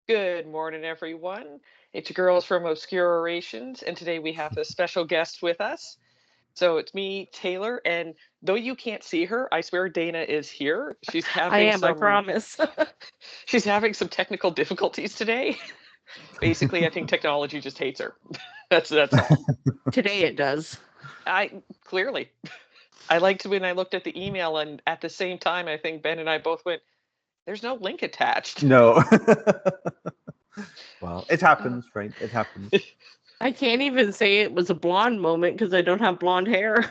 Good morning, everyone. It's your girls from Obscure Orations, and today we have a special guest with us. So it's me, Taylor, and though you can't see her, I swear Dana is here. I am, I promise. She's having some technical difficulties today. Basically, I think technology just hates her. That's all. Today it does. I clearly I liked when I looked at the email, and at the same time, I think Ben and I both went, "There's no link attached." No. Well, it happens, right? It happens. I can't even say it was a blonde moment because I don't have blonde hair.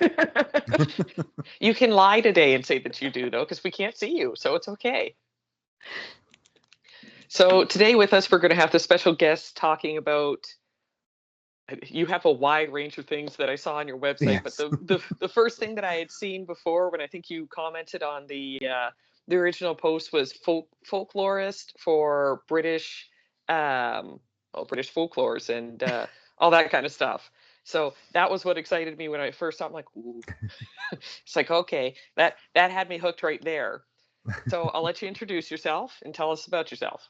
You can lie today and say that you do, though, because we can't see you, so it's okay. So today with us, we're going to have the special guest talking about. You have a wide range of things that I saw on your website, Yes. but the first thing that I had seen before, when I think you commented on the original post, was folklorist for British, British folklores and all that kind of stuff. So that was what excited me when I first saw it. I'm like, ooh. It's like, okay, that had me hooked right there. So I'll let you introduce yourself and tell us about yourself.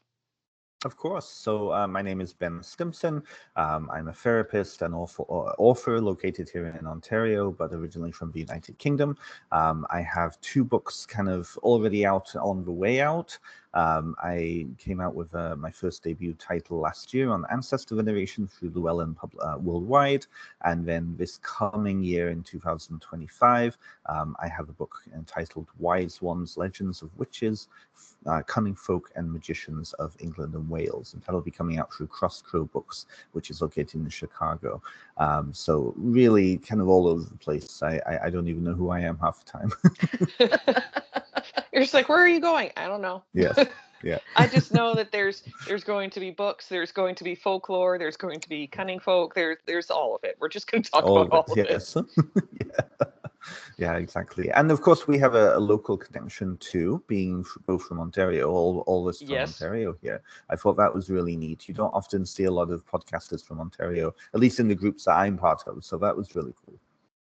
Of course. So my name is Ben Stimpson. I'm a therapist and author located here in Ontario, but originally from the United Kingdom. I have 2 books kind of already out, on the way out. I came out with my first debut title last year on ancestor veneration through Llewellyn Worldwide. And then this coming year in 2025, I have a book entitled Wise Ones, Legends of Witches, Cunning Folk and Magicians of England and Wales, and that'll be coming out through Cross Crow Books, which is located in Chicago. So really kind of all over the place. I don't even know who I am half the time. You're just like, where are you going? I don't know. Yes. Yeah. I just know that there's going to be books, there's going to be folklore, there's going to be cunning folk, there's all of it. We're just going to talk about all of it. Yes. Yeah. Yeah, exactly. And of course, we have a local connection too, being both from Ontario, all this from Yes. Ontario here. I thought that was really neat. You don't often see a lot of podcasters from Ontario, at least in the groups that I'm part of. So that was really cool.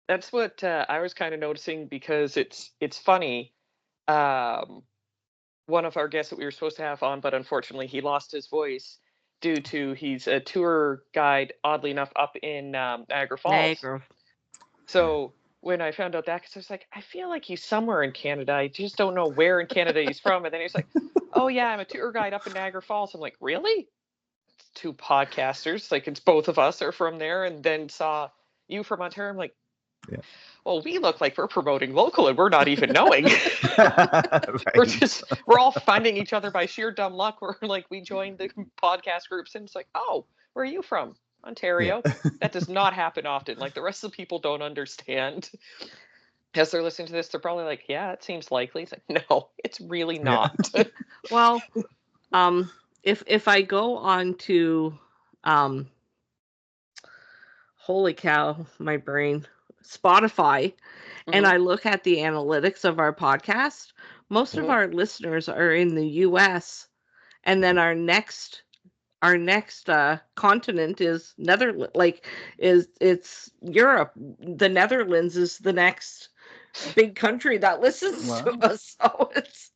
That's what I was kind of noticing, because it's funny. One of our guests that we were supposed to have on, but unfortunately he lost his voice due to he's a tour guide, oddly enough, up in Niagara Falls. Niagara. So when I found out that, because I was like, I feel like he's somewhere in Canada. I just don't know where in Canada he's from. And then he's like, oh yeah, I'm a tour guide up in Niagara Falls. I'm like, really? It's 2 podcasters. Like, it's both of us are from there. And then saw you from Ontario. I'm like, yeah. Well, we look like we're promoting local and we're not even knowing. Right. We're all finding each other by sheer dumb luck. We're like, we joined the podcast groups and it's like, oh, where are you from? Ontario. Yeah. That does not happen often. Like, the rest of the people don't understand. As they're listening to this, they're probably like, yeah, it seems likely. It's like, no, it's really not. Yeah. Well, if I go on to holy cow, my brain, Spotify, and I look at the analytics of our podcast, most of our listeners are in the US, and then our next continent is Netherlands. Like, it's Europe. The Netherlands is the next big country that listens to us. So it's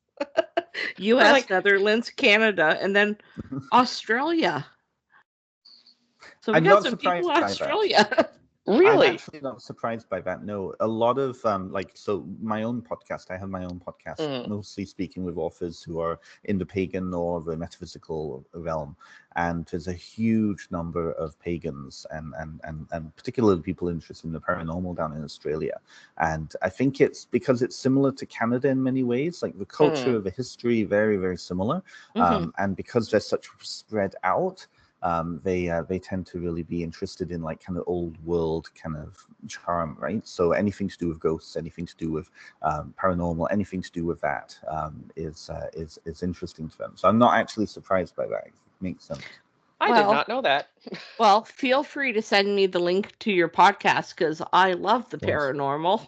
US, like, Netherlands, Canada, and then Australia. So we I'm got not some people surprised in by Australia. that. Really? I'm actually not surprised by that. No, a lot of so my own podcast. I have my own podcast, mostly speaking with authors who are in the pagan or the metaphysical realm, and there's a huge number of pagans and particularly people interested in the paranormal down in Australia. And I think it's because it's similar to Canada in many ways. Like the culture, the history, very very similar, and because they're such spread out. They tend to really be interested in like kind of old world kind of charm, right? So anything to do with ghosts, anything to do with paranormal, anything to do with that is interesting to them. So I'm not actually surprised by that. It makes sense. I did not know that. Well, feel free to send me the link to your podcast because I love the paranormal.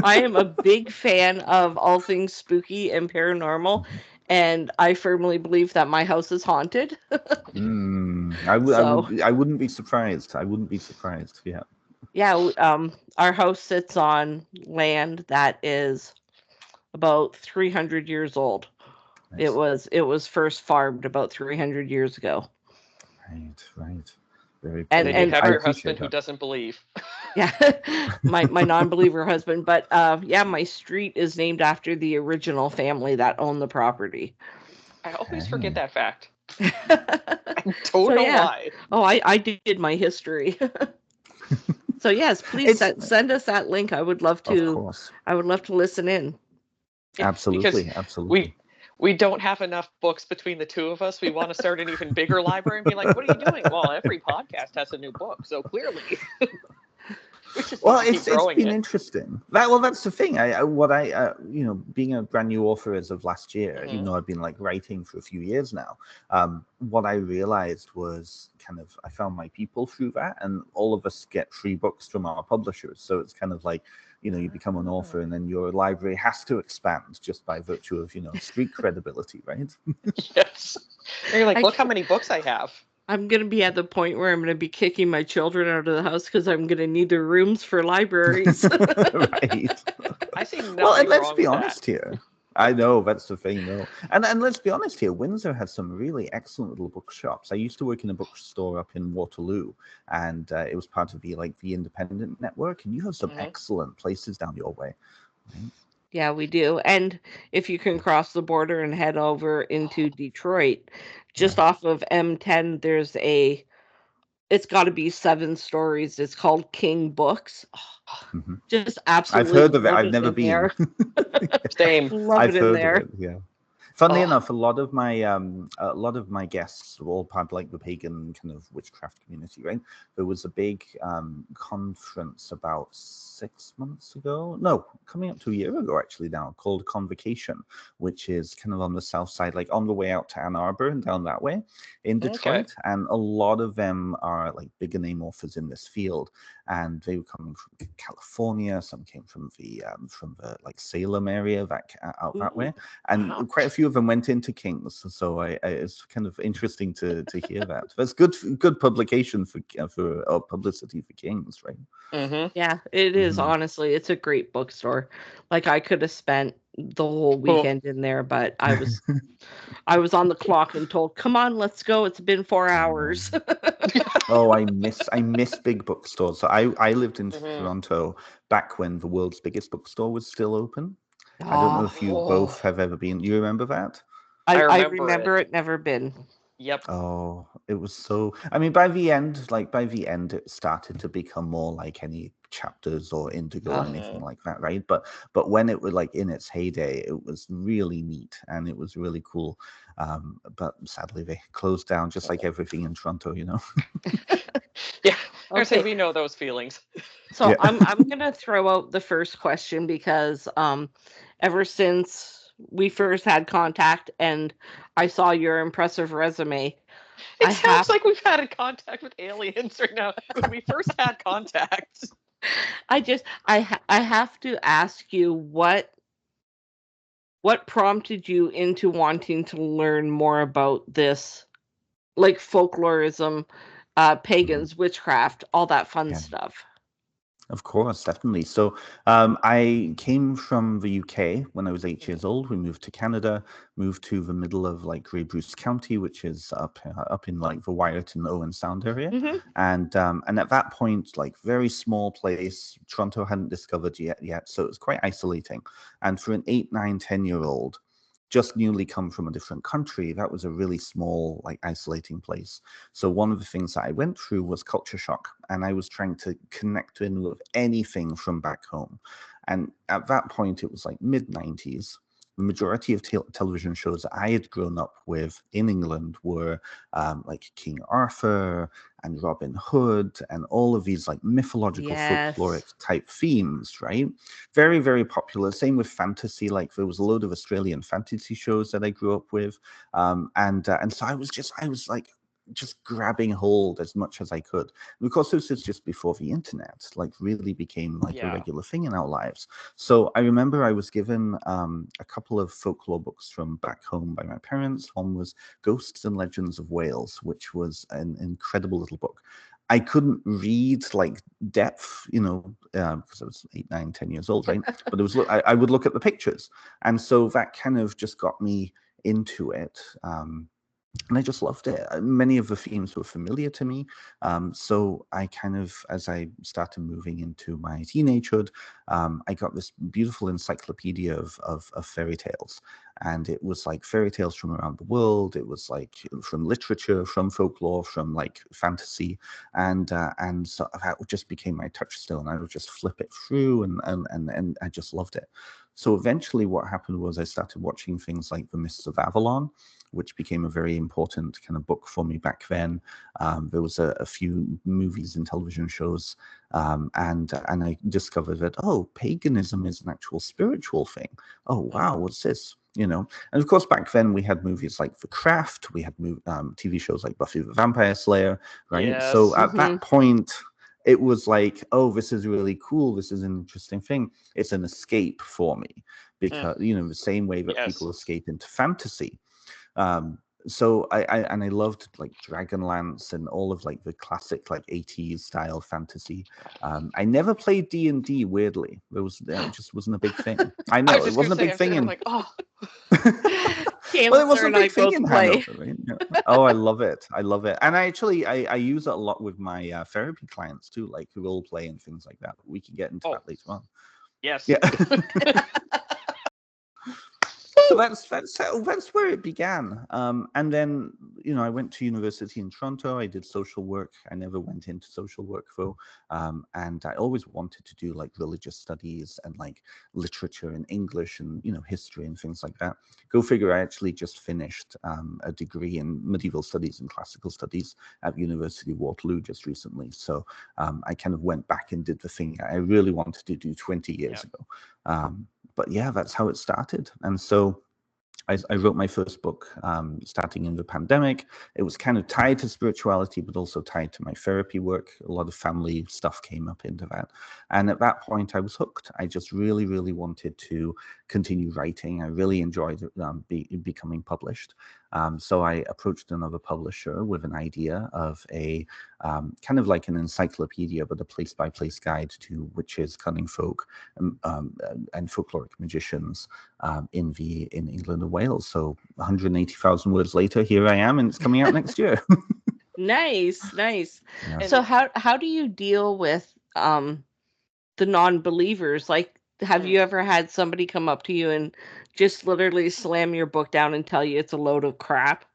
I am a big fan of all things spooky and paranormal. And I firmly believe that my house is haunted. I wouldn't be surprised. I wouldn't be surprised. Yeah. Yeah. Our house sits on land that is about 300 years old. It was first farmed about 300 years ago. Right. Very And- cool. And you have I your appreciate husband who that. doesn't believe. Yeah, my non-believer husband. But yeah, my street is named after the original family that owned the property. I always Okay. forget that fact. So Don't know yeah. why. Oh, I did my history. So yes, please send us that link. I would love Of to. course. I would love to listen in. Yeah, Absolutely. because Absolutely. we don't have enough books between the two of us. We want to start an even bigger library and be like, what are you doing? Well, every podcast has a new book, so clearly. We just Well, need to keep it's growing been it. interesting. That's the thing. Being a brand new author as of last year, even though I've been like writing for a few years now, what I realized was kind of I found my people through that, and all of us get free books from our publishers. So it's kind of like, you become an author, and then your library has to expand just by virtue of street credibility, right? Yes. And you're like, I look how can't- many books I have. I'm gonna be at the point where I'm gonna be kicking my children out of the house because I'm gonna need their rooms for libraries. Right. I see nothing Well, and let's wrong be with honest here. I know that's the thing, though. And let's be honest here. Windsor has some really excellent little bookshops. I used to work in a bookstore up in Waterloo, and it was part of the Independent Network. And you have some excellent places down your way. Right? Yeah, we do. And if you can cross the border and head over into Detroit, just off of M10, there's it's got to be 7 stories. It's called King Books. Mhm. Just I've absolutely heard of it. love I've never in been. there. Same. Love I've it in heard there. of it. Yeah. Funnily Oh. enough, a lot of my guests were all part of like the pagan kind of witchcraft community, right? There was a big conference about 6 months ago, no, coming up to a year ago actually now, called Convocation, which is kind of on the south side, like on the way out to Ann Arbor and down that way in Detroit. And a lot of them are like bigger name authors in this field, and they were coming from California. Some came from the like Salem area out that way, and quite a few of them went into Kings. So it's kind of interesting to hear that. That's good publication for publicity for Kings, right? Yeah, it is. Honestly, it's a great bookstore. Like I could have spent the whole weekend in there, but I was on the clock and told, "Come on, let's go. It's been 4 hours." Oh, I miss big bookstores. So I lived in Toronto back when the world's biggest bookstore was still open. I don't know if you both have ever been. You remember that? I remember it. Never been. Yep. Oh, it was so. I mean, by the end, it started to become more like any Chapters or Indigo or anything like that, right? But when it was like in its heyday, it was really neat and it was really cool. But sadly, they closed down, just like everything in Toronto, Yeah. I say Okay. we know those feelings. So Yeah. I'm gonna throw out the first question because ever since we first had contact and I saw your impressive resume, It sounds like we've had a contact with aliens right now. When we first had contact. I have to ask you what prompted you into wanting to learn more about this, like folklorism, pagans, witchcraft, all that fun stuff. Of course, definitely. So I came from the UK when I was 8 years old. We moved to Canada, moved to the middle of like Grey Bruce County, which is up in like the Wyerton Owen Sound area. And at that point, like very small place, Toronto hadn't discovered yet, so it was quite isolating. And for an 8, 9, 10-year-old, just newly come from a different country, that was a really small, like isolating place. So one of the things that I went through was culture shock, and I was trying to connect in with anything from back home. And at that point, it was like mid-90s. The majority of television shows that I had grown up with in England were like King Arthur and Robin Hood and all of these like mythological folkloric type themes, right? Very, very popular. Same with fantasy. Like there was a load of Australian fantasy shows that I grew up with. And so I was like just grabbing hold as much as I could. And of course, this is just before the internet like really became like a regular thing in our lives. So I remember I was given a couple of folklore books from back home by my parents. One was Ghosts and Legends of Wales, which was an incredible little book. I couldn't read like depth, because I was 8, 9, 10 years old, right? But it was I would look at the pictures, and so that kind of just got me into it. And I just loved it. Many of the themes were familiar to me. So I kind of, as I started moving into my teenagehood, I got this beautiful encyclopedia of fairy tales. And it was like fairy tales from around the world. It was like from literature, from folklore, from like fantasy. And so that just became my touchstone. I would just flip it through and I just loved it. So eventually what happened was I started watching things like The Mists of Avalon, which became a very important kind of book for me back then. There was a few movies and television shows, and I discovered that, oh, paganism is an actual spiritual thing. Oh, wow, what's this? You know, and of course, back then we had movies like The Craft, we had TV shows like Buffy the Vampire Slayer, right? Yes. So at that point, it was like, oh, this is really cool. This is an interesting thing. It's an escape for me because, you know, the same way that people escape into fantasy. So I loved like Dragonlance and all of like the classic like 80s style fantasy. I never played D&D, weirdly. It just wasn't a big thing. I know it wasn't a big thing in like, oh. Well, it wasn't a big thing in Hanover, right? Oh, I love it. I love it. And I use it a lot with my therapy clients too, like role play and things like that. We can get into that later on. Yes. Yeah. So that's where it began. And then, you know, I went to university in Toronto. I did social work. I never went into social work though. And I always wanted to do like religious studies and like literature and English and, you know, history and things like that. Go figure, I actually just finished a degree in medieval studies and classical studies at University of Waterloo just recently. So I kind of went back and did the thing I really wanted to do 20 years ago. But yeah, that's how it started. And so I wrote my first book starting in the pandemic. It was kind of tied to spirituality, but also tied to my therapy work. A lot of family stuff came up into that. And at that point, I was hooked. I just really, really wanted to continue writing. I really enjoyed becoming published. So I approached another publisher with an idea of a kind of like an encyclopedia, but a place-by-place guide to witches, cunning folk, and folkloric magicians in England and Wales. So 180,000 words later, here I am, and it's coming out next year. Nice. Yeah. So how do you deal with the non-believers? Like, have you ever had somebody come up to you and just literally slam your book down and tell you it's a load of crap?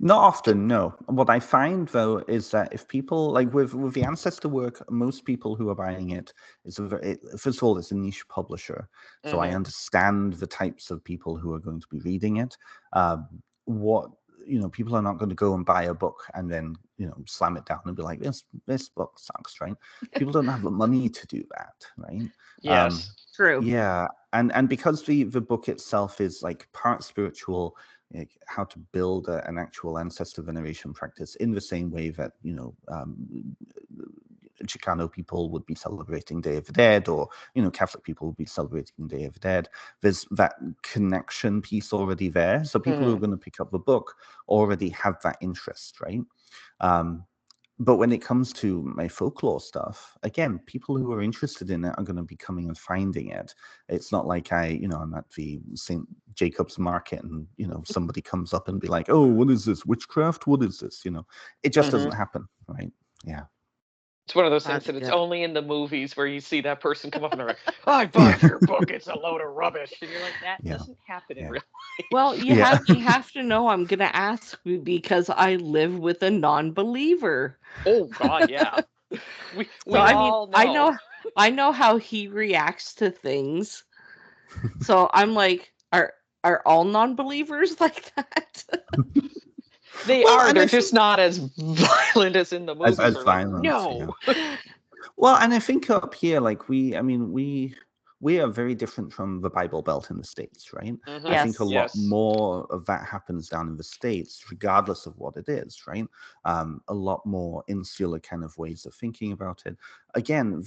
Not often, no. What I find though is that if people like with the ancestor work, most people who are buying it is first of all, it's a niche publisher, so I understand the types of people who are going to be reading it. People are not going to go and buy a book and then slam it down and be like, this book sucks, right? People don't have the money to do that, right? Yes, true. Yeah, and because the book itself is like part spiritual, like how to build an actual ancestor veneration practice in the same way that Chicano people would be celebrating Day of the Dead, or Catholic people would be celebrating Day of the Dead. There's that connection piece already there, so people who are going to pick up the book already have that interest, right? But when it comes to my folklore stuff, again, people who are interested in it are going to be coming and finding it. It's not like I'm at the St. Jacob's Market and, somebody comes up and be like, oh, what is this? Witchcraft? What is this? It just doesn't happen, right? Yeah. It's one of those things that it's only in the movies where you see that person come up and they're like, I bought your book, it's a load of rubbish. And you're like, that doesn't happen in real life. Well, you have to know I'm going to ask you because I live with a non-believer. Oh, God, yeah. we all know. I know how he reacts to things. So I'm like, are all non-believers like that? They are. They're just not as violent as in the movies. As violent. No. Yeah. Well, and I think up here, like we are very different from the Bible Belt in the States, right? I think a lot more of that happens down in the States, regardless of what it is, right? A lot more insular kind of ways of thinking about it. Again,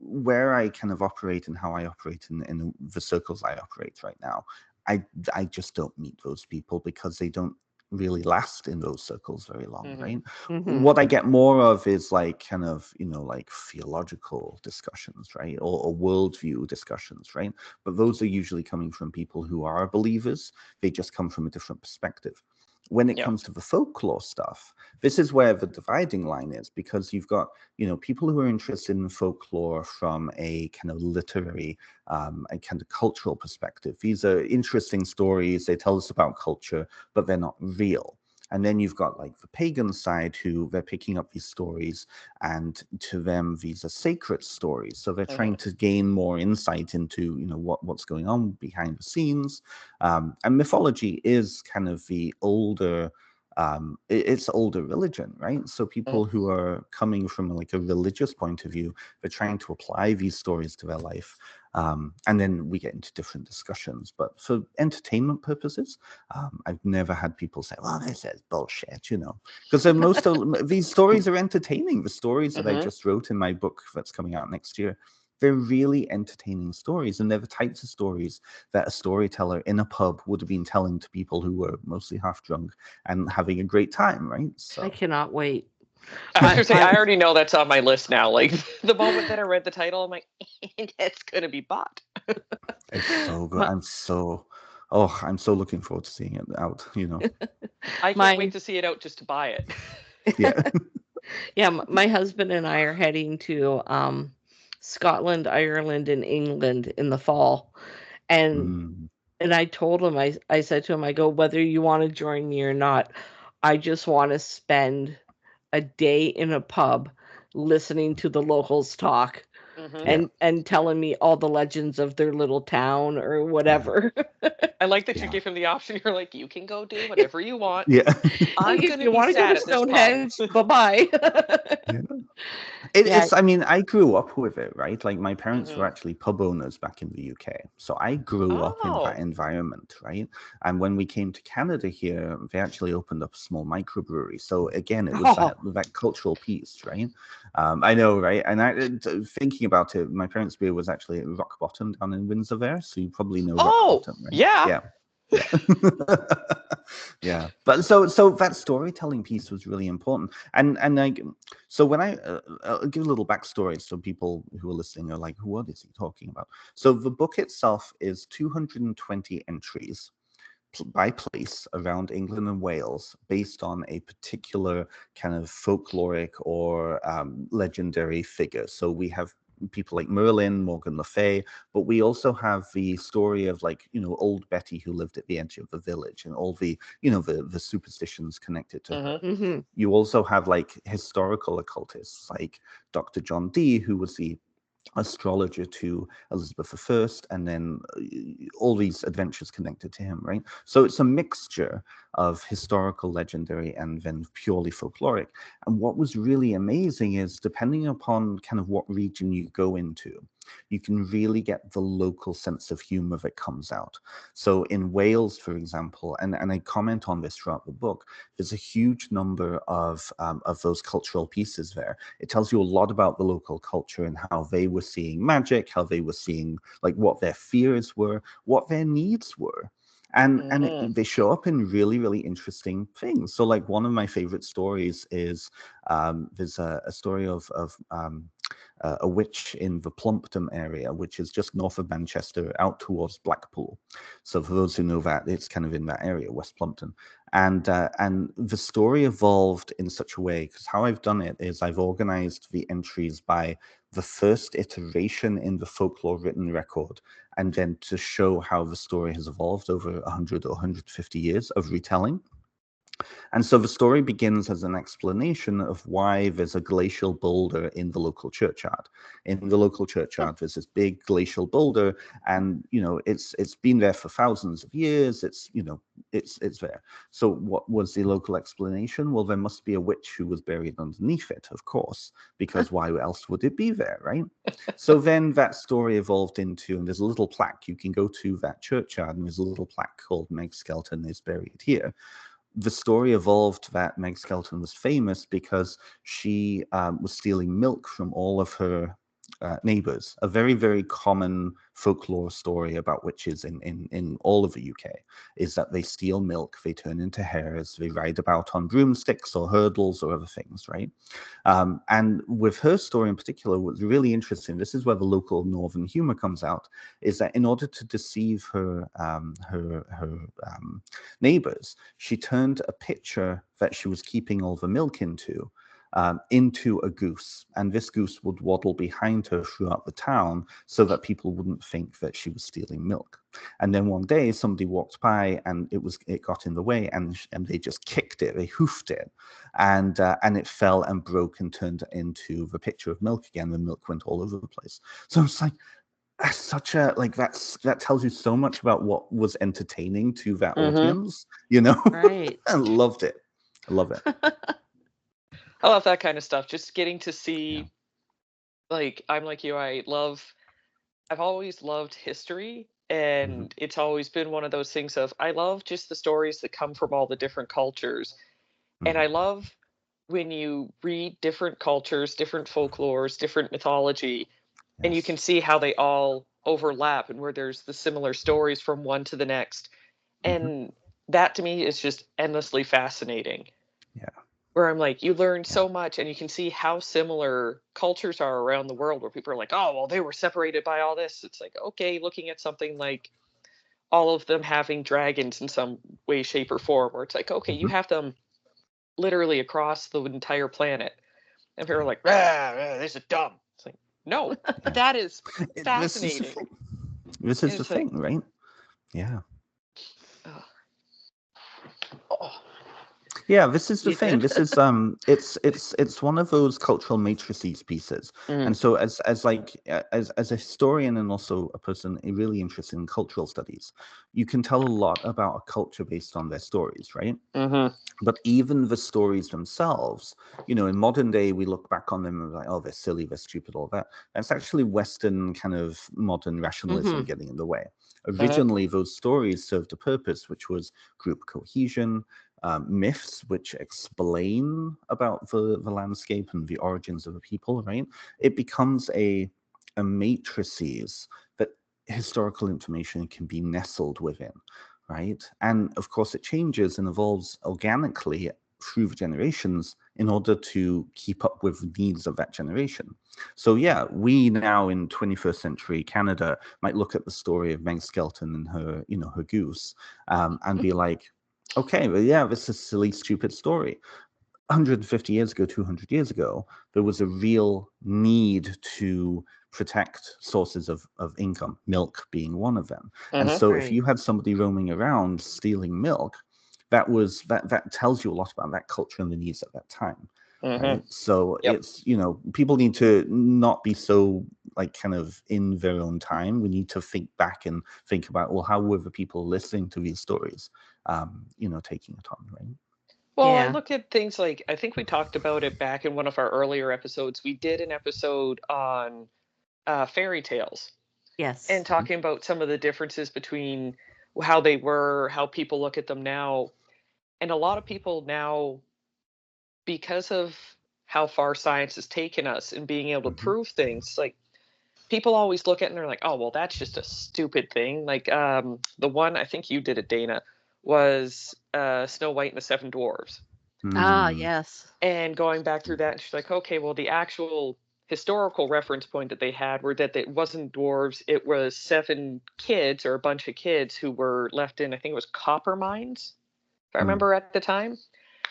where I kind of operate and how I operate in the circles I operate right now, I just don't meet those people because they don't really last in those circles very long, right? Mhm. What I get more of is like kind of, like theological discussions, right? Or worldview discussions, right? But those are usually coming from people who are believers. They just come from a different perspective. When it Yeah. comes to the folklore stuff, this is where the dividing line is, because you've got, people who are interested in folklore from a kind of literary and kind of cultural perspective. These are interesting stories. They tell us about culture, but they're not real. And then you've got like the pagan side, who they're picking up these stories, and to them these are sacred stories. So they're trying to gain more insight into what's going on behind the scenes. And mythology is kind of the older it's older religion, right? So people who are coming from like a religious point of view, they're trying to apply these stories to their life. And then we get into different discussions. But for entertainment purposes, I've never had people say, well, this is bullshit, because most of these stories are entertaining. The stories that I just wrote in my book that's coming out next year, they're really entertaining stories, and they're the types of stories that a storyteller in a pub would have been telling to people who were mostly half drunk and having a great time, right? So I cannot wait. I was gonna say, I already know that's on my list now. Like the moment that I read the title, I'm like, it's gonna be bought. it's so good. I'm so looking forward to seeing it out. I can't wait to see it out just to buy it. Yeah. Yeah, my husband and I are heading to Scotland, Ireland, and England in the fall, and I told him, I said to him, I go, whether you want to join me or not, I just want to spend a day in a pub listening to the locals talk and telling me all the legends of their little town or whatever. I like that you give him the option. You're like, you can go do whatever you want. Yeah. I'm If gonna you be want to go sad to at this Stonehenge, pub. bye-bye. Yeah. It's, I mean, I grew up with it, right? Like my parents were actually pub owners back in the UK. So I grew up in that environment, right? And when we came to Canada here, they actually opened up a small microbrewery. So again, it was that cultural piece, right? I know, right? And thinking about it, my parents' beer was actually at Rock Bottom down in Windsor there. So you probably know Rock Bottom, right? Yeah. Yeah. Yeah, but so that storytelling piece was really important, and like, so when I'll give a little backstory, so people who are listening are like, what is he talking about? So the book itself is 220 entries by place around England and Wales, based on a particular kind of folkloric or legendary figure. So we have people like Merlin, Morgan Le Fay, but we also have the story of like, old Betty who lived at the edge of the village, and all the, the superstitions connected to her. You also have like historical occultists like Dr. John Dee, who was the astrologer to Elizabeth I, and then all these adventures connected to him, right? So it's a mixture of historical, legendary, and then purely folkloric. And what was really amazing is, depending upon kind of what region you go into, you can really get the local sense of humor that comes out. So in Wales, for example, and I comment on this throughout the book, there's a huge number of those cultural pieces there. It tells you a lot about the local culture and how they were seeing magic, how they were seeing like what their fears were, what their needs were. And they show up in really, really interesting things. So like one of my favorite stories is there's a story of a witch in the Plumpton area, which is just north of Manchester, out towards Blackpool. So for those who know that, it's kind of in that area, West Plumpton. And the story evolved in such a way, because how I've done it is I've organized the entries by the first iteration in the folklore written record, and then to show how the story has evolved over 100 or 150 years of retelling. And so the story begins as an explanation of why there's a glacial boulder in the local churchyard. In the local churchyard, there's this big glacial boulder, and it's been there for thousands of years. It's there. So what was the local explanation? Well, there must be a witch who was buried underneath it, of course, because why else would it be there, right? So then that story evolved into, and there's a little plaque. You can go to that churchyard, and there's a little plaque called Meg Skelton is buried here. The story evolved that Meg Skelton was famous because she was stealing milk from all of her neighbors. A very, very common folklore story about witches in all of the UK is that they steal milk, they turn into hares, they ride about on broomsticks or hurdles or other things, right? And with her story in particular, what's really interesting, this is where the local northern humor comes out, is that in order to deceive her neighbors, she turned a pitcher that she was keeping all the milk into a goose, and this goose would waddle behind her throughout the town so that people wouldn't think that she was stealing milk. And then one day somebody walked by and it got in the way, and they just kicked it, they hoofed it, and it fell and broke and turned into the pitcher of milk again. The milk went all over the place. So it's like, that's such a, like, that tells you so much about what was entertaining to that audience, you know. Right. I loved it. I love it. I love that kind of stuff. Just getting to see, like, I'm like you, I've always loved history, and it's always been one of those things of, I love just the stories that come from all the different cultures. And I love when you read different cultures, different folklores, different mythology, and you can see how they all overlap and where there's the similar stories from one to the next. And that to me is just endlessly fascinating. Yeah. Where I'm like, you learn so much, and you can see how similar cultures are around the world, where people are like, oh, well, they were separated by all this. It's like, okay, looking at something like all of them having dragons in some way, shape, or form, where it's like, okay, you have them literally across the entire planet. And people are like, this is dumb. It's like, no, that is fascinating. This is the thing, right? Yeah. Yeah, this is the thing. This is it's one of those cultural matrices pieces. And so as a historian and also a person really interested in cultural studies, you can tell a lot about a culture based on their stories, right? But even the stories themselves, you know, in modern day, we look back on them and we're like, oh, they're silly, they're stupid, all that. That's actually Western kind of modern rationalism getting in the way. Originally, those stories served a purpose, which was group cohesion, myths which explain about the landscape and the origins of the people, right? It becomes a matrices that historical information can be nestled within, right? And of course, it changes and evolves organically through the generations in order to keep up with the needs of that generation. So yeah, we now in 21st century Canada might look at the story of Meg Skelton and her, you know, her goose, and be like, okay, well, yeah, this is a silly, stupid story. 150 years ago, 200 years ago, there was a real need to protect sources of income, milk being one of them. And so if you had somebody roaming around stealing milk, that tells you a lot about that culture and the needs at that time. Right? So it's, you know, people need to not be so like kind of in their own time. We need to think back and think about, well, how were the people listening to these stories, you know, taking it on, right? Well, I look at things like, I think we talked about it back in one of our earlier episodes. We did an episode on fairy tales. Yes. And talking about some of the differences between how they were, how people look at them now. And a lot of people now, because of how far science has taken us and being able to prove things, like, people always look at it and they're like, oh, well, that's just a stupid thing. Like, the one, I think you did it, Dana, was Snow White and the Seven Dwarves. Ah, yes. And going back through that, and she's like, okay, well, the actual historical reference point that they had were that it wasn't dwarves, it was 7 kids, or a bunch of kids, who were left in, I think it was copper mines, if I remember at the time.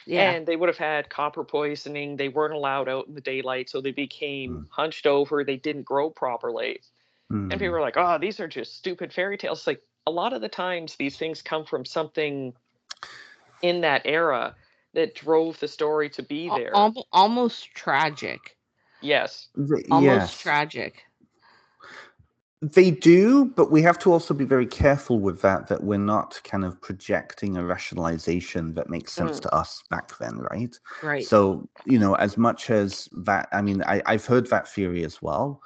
Yeah. And they would have had copper poisoning. They weren't allowed out in the daylight, so they became hunched over. They didn't grow properly. And people were like, oh, these are just stupid fairy tales. Like, a lot of the times these things come from something in that era that drove the story to be there. Almost tragic. Yes. Almost tragic. They do, but we have to also be very careful with that we're not kind of projecting a rationalization that makes sense to us back then, right? Right. So, you know, as much as that, I mean, I've heard that theory as well.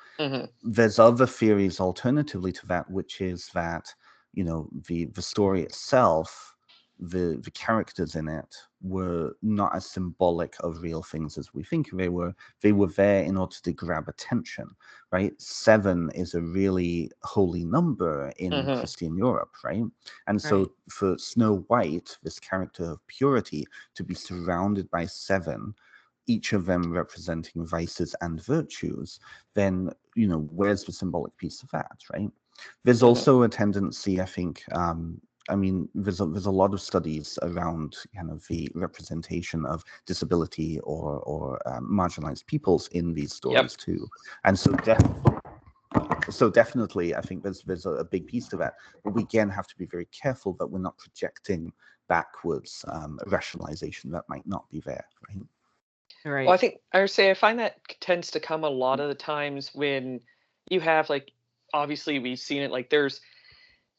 There's other theories alternatively to that, which is that, you know, the story itself the characters in it were not as symbolic of real things as we think they were. They were there in order to grab attention, right? 7 is a really holy number in Mhm. Christian Europe, right? And so Right. for Snow White, this character of purity, to be surrounded by 7, each of them representing vices and virtues, then, you know, where's the symbolic piece of that, right? There's Mhm. also a tendency, I think, I mean, there's a lot of studies around kind of the representation of disability or marginalized peoples in these stories too, and so definitely, I think there's a big piece to that. But we again have to be very careful that we're not projecting backwards rationalization that might not be there, right? Right. Well, I would say I find that tends to come a lot of the times when you have like, obviously we've seen it, like there's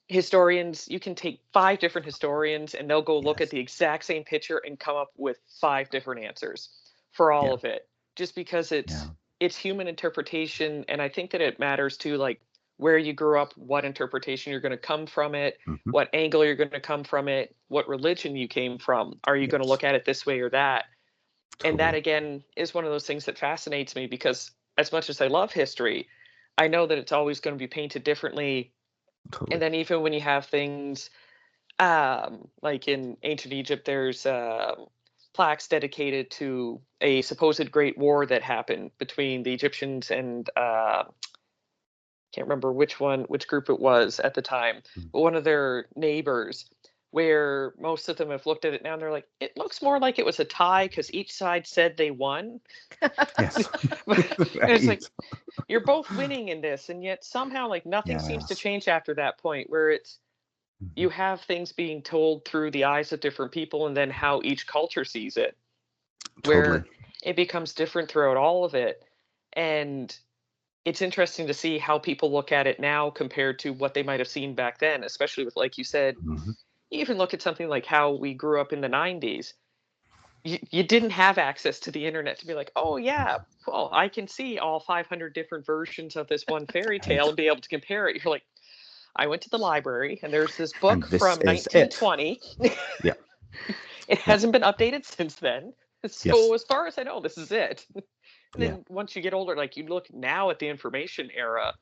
historians, you can take 5 different historians and they'll go look at Yes. the exact same picture and come up with 5 different answers for all Yeah. of it, just because Yeah. it's human interpretation. And I think that it matters too, like where you grew up, what interpretation you're going to come from it, Hmm. what angle you're going to come from it, what religion you came from. Are you going to Yes. look at it this way or that? And that Totally. again is one of those things that fascinates me, because as much as I love history, I know that it's always going to be painted differently. And Totally. then even when you have things like in ancient Egypt, there's plaques dedicated to a supposed great war that happened between the Egyptians and can't remember which group it was at the time, Mm. but one of their neighbors, where most of them have looked at it now and they're like, it looks more like it was a tie because each side said they won. Yes. And it's like, Right. you're both winning in this, and yet somehow like nothing seems to Yes. change after that point, where it's Mhm. you have things being told through the eyes of different people and then how each culture sees it, Totally. where it becomes different throughout all of it. And it's interesting to see how people look at it now compared to what they might have seen back then, especially with, like you said, Hmm. you even look at something like how we grew up in the 90s. You didn't have access to the internet to be like, oh yeah, well, I can see all 500 different versions of this one fairy Right. tale and be able to compare it. You're like, I went to the library and there's this And book this from is it. 1920. Yeah. It Yeah. hasn't been updated since then. So Yes. as far as I know, this is it. And Yeah. then once you get older, like you look now at the information era,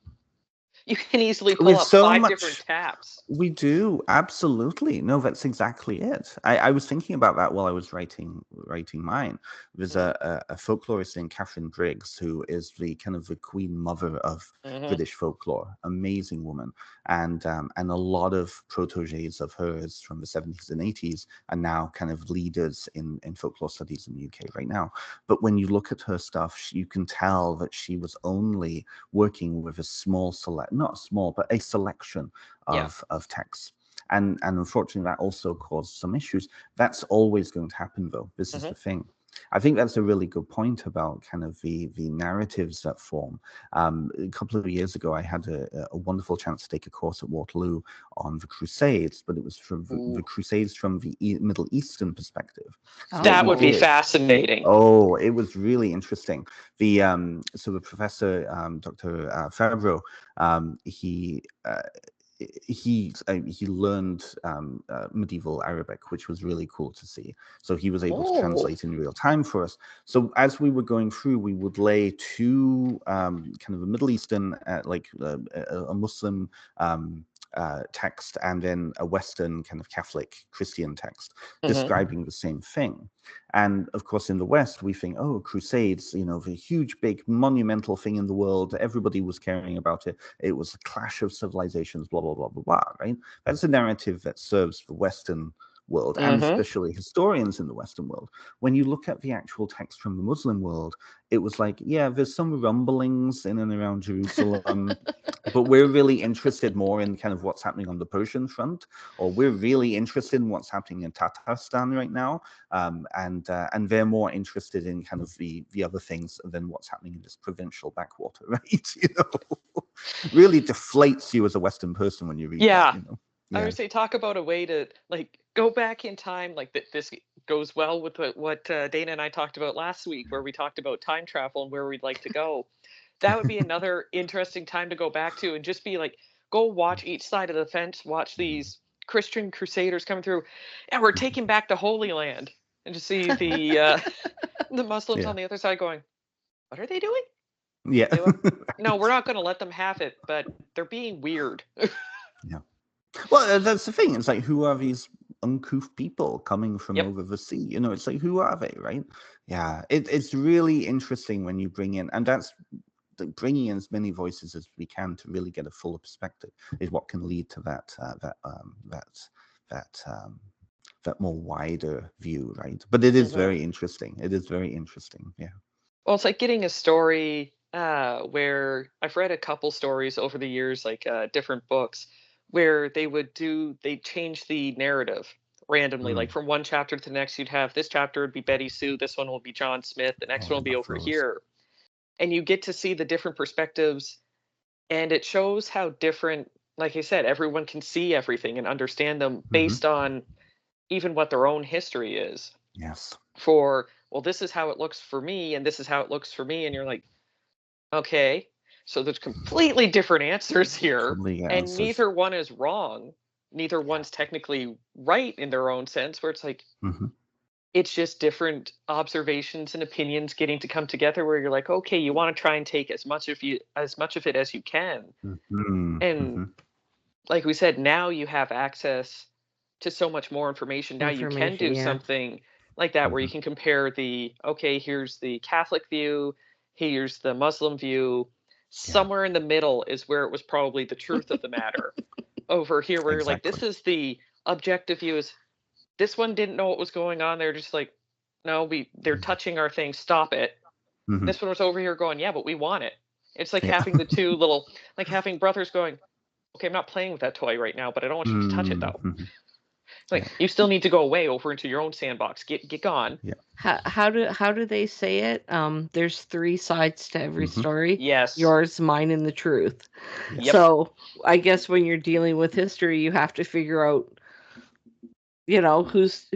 you can easily pull With up so 5 different much. tabs. We do, absolutely. No, that's exactly it. I was thinking about that while I was writing mine. There's Mhm, a folklorist named Catherine Briggs who is the kind of the queen mother of mhm, British folklore. Amazing woman, and a lot of proteges of hers from the 70s and 80s are now kind of leaders in folklore studies in the UK right now. But when you look at her stuff, you can tell that she was only working with a small not small, but a selection yeah. of texts. And unfortunately, that also caused some issues. That's always going to happen, though. This is Mhm, the thing. I think that's a really good point about kind of the narratives that form. A couple of years ago, I had a wonderful chance to take a course at Waterloo on the Crusades, but it was from the ooh, Crusades from the Middle Eastern perspective. So what that we Oh, would be did, fascinating. oh, it was really interesting. The so the professor, Dr. Fabro, he learned medieval Arabic, which was really cool to see. So he was able to Oh, translate in real time for us. So as we were going through, we would lay two kind of a Middle Eastern, a Muslim text, and then a Western kind of Catholic Christian text mhm, describing the same thing. And of course, in the West, we think, oh, Crusades, you know, the huge, big, monumental thing in the world. Everybody was caring about it. It was a clash of civilizations, blah, blah, blah, blah, blah, right? That's a narrative that serves the Western world, and mhm, especially historians in the Western world. When you look at the actual text from the Muslim world, it was like, yeah, there's some rumblings in and around Jerusalem, but we're really interested more in kind of what's happening on the Persian front, or we're really interested in what's happening in Tatarstan right now, and they're more interested in kind of the other things than what's happening in this provincial backwater, right? You know, really deflates you as a Western person when you read that. yeah. You know, I yeah, would say talk about a way to like go back in time, like that. This goes well with what Dana and I talked about last week, where we talked about time travel and where we'd like to go. That would be another interesting time to go back to and just be like, go watch each side of the fence, watch Mhm. these Christian crusaders coming through, and we're taking back the Holy Land, and to see the Muslims on the other side going, what are they doing? Yeah. No, we're not going to let them have it, but they're being weird. Yeah. Well, that's the thing. It's like, who are these uncouth people coming from Yep. over the sea? You know, it's like, who are they, right? Yeah, it's really interesting when you bring in, and that's bringing in as many voices as we can to really get a fuller perspective is what can lead to that more wider view, right? But it is very interesting. It is very interesting. Yeah. Well, it's like getting a story where I've read a couple stories over the years, like different books, where they change the narrative randomly. Like from one chapter to the next, you'd have this chapter would be Betty Sue, this one will be John Smith, the next one will be over here. And you get to see the different perspectives, and it shows how different, like I said, everyone can see everything and understand them based on even what their own history is. Yes. For, well, this is how it looks for me, and this is how it looks for me, and you're like, okay, so there's completely different answers here, and neither one is wrong. Neither one's technically right in their own sense, where it's like, it's just different observations and opinions getting to come together, where you're like, okay, you want to try and take as much of it as you can. And like we said, now you have access to so much more information. Now you can do something like that, where you can compare here's the Catholic view, here's the Muslim view. Somewhere in the middle is where it was probably the truth of the matter. Over here, where you're like, this is the objective view. Is this one didn't know what was going on? They're just like, no, they're touching our thing. Stop it. This one was over here going, yeah, but we want it. It's like having the two little, like having brothers going, okay, I'm not playing with that toy right now, but I don't want you to touch it though. It's like, you still need to go away over into your own sandbox. Get gone. Yeah. How do they say it? There's three sides to every story. Yes. Yours, mine, and the truth. Yep. So I guess when you're dealing with history, you have to figure out, you know, who's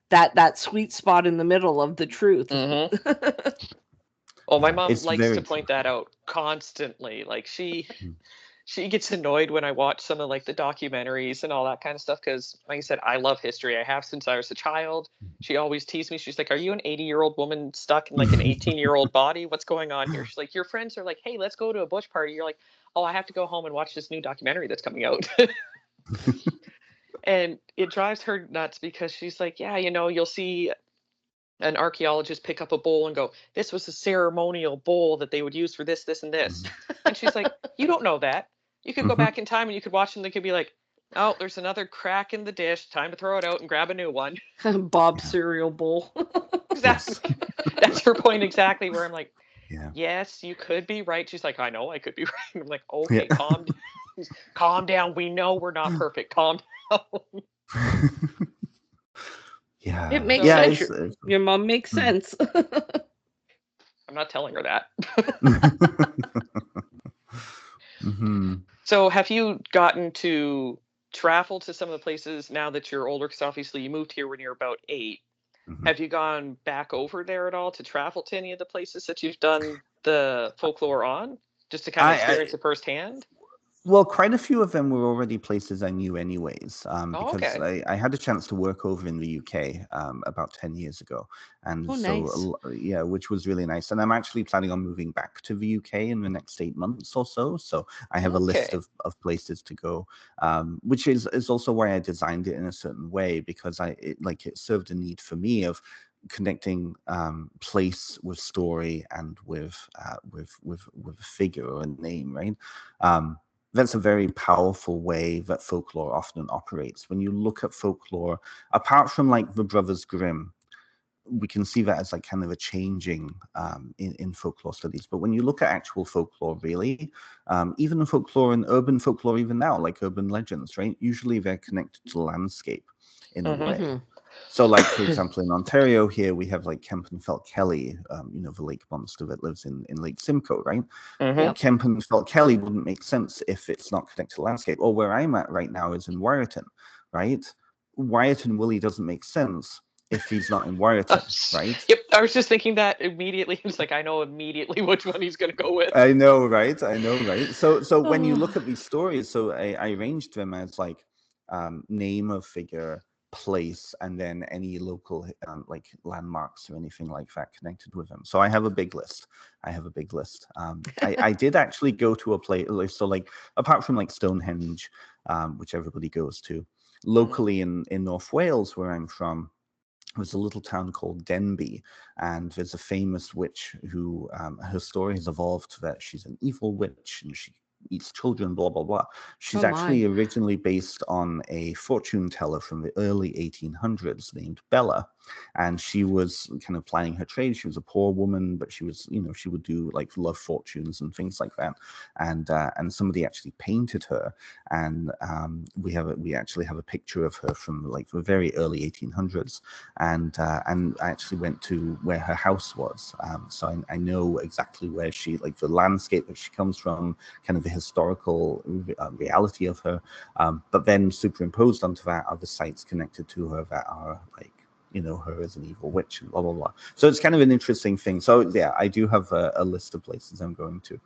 that sweet spot in the middle of the truth. Well, my mom likes to point that out constantly. Like she gets annoyed when I watch some of like the documentaries and all that kind of stuff, because like I said, I love history. I have since I was a child. She always teased me. She's like, are you an 80-year-old woman stuck in like an 18-year-old body? What's going on here? She's like, your friends are like, hey, let's go to a bush party. You're like, oh, I have to go home and watch this new documentary that's coming out. And it drives her nuts, because she's like, yeah, you know, you'll see an archaeologist pick up a bowl and go, this was a ceremonial bowl that they would use for this, this, and this. And she's like, you don't know that. You could go back in time and you could watch them. They could be like, oh, there's another crack in the dish. Time to throw it out and grab a new one. Bob's cereal bowl. Exactly. That's her point exactly, where I'm like, yes, you could be right. She's like, I know I could be right. I'm like, okay, calm down. We know we're not perfect. Calm down. Yeah. It makes sense. Your mom makes sense. I'm not telling her that. So have you gotten to travel to some of the places now that you're older? Because obviously you moved here when you're about 8. Have you gone back over there at all to travel to any of the places that you've done the folklore on, just to kind of experience it firsthand? Well, quite a few of them were already places I knew anyways, because I had a chance to work over in the UK about 10 years ago. And yeah, which was really nice. And I'm actually planning on moving back to the UK in the next 8 months or so. So I have a list of places to go, which is also why I designed it in a certain way, because it served a need for me of connecting place with story and with a figure or a name, right? That's a very powerful way that folklore often operates. When you look at folklore, apart from like the Brothers Grimm, we can see that as like kind of a changing in folklore studies. But when you look at actual folklore, really, even folklore and urban folklore, even now, like urban legends, right? Usually they're connected to the landscape in a way. So like, for example, in Ontario here, we have like Kempenfelt Kelly, you know, the lake monster that lives in Lake Simcoe, right? Kempenfelt Kelly wouldn't make sense if it's not connected to the landscape. Or where I'm at right now is in Wyerton, right? Wyerton Willie doesn't make sense if he's not in Wyerton, right? Yep, I was just thinking that immediately. It's like, I know immediately which one he's going to go with. I know, right? So when you look at these stories, so I arranged them as like, name of figure, place, and then any local like landmarks or anything like that connected with him. So I have a big list. I did actually go to a place, so like apart from like Stonehenge, which everybody goes to, locally in North Wales, where I'm from, there's a little town called Denbigh, and there's a famous witch who her story has evolved that she's an evil witch and she eats children, blah blah blah. She's Oh actually my. originally based on a fortune teller from the early 1800s named Bella, and she was kind of plying her trade. She was a poor woman, but she was, she would do like love fortunes and things like that. And somebody actually painted her, and we actually have a picture of her from like the very early 1800s, and I actually went to where her house was, so I know exactly where she, like the landscape that she comes from, kind of the historical reality of her, but then superimposed onto that are the sites connected to her that are like, her as an evil witch and blah blah blah. So it's kind of an interesting thing. So yeah, I do have a list of places I'm going to,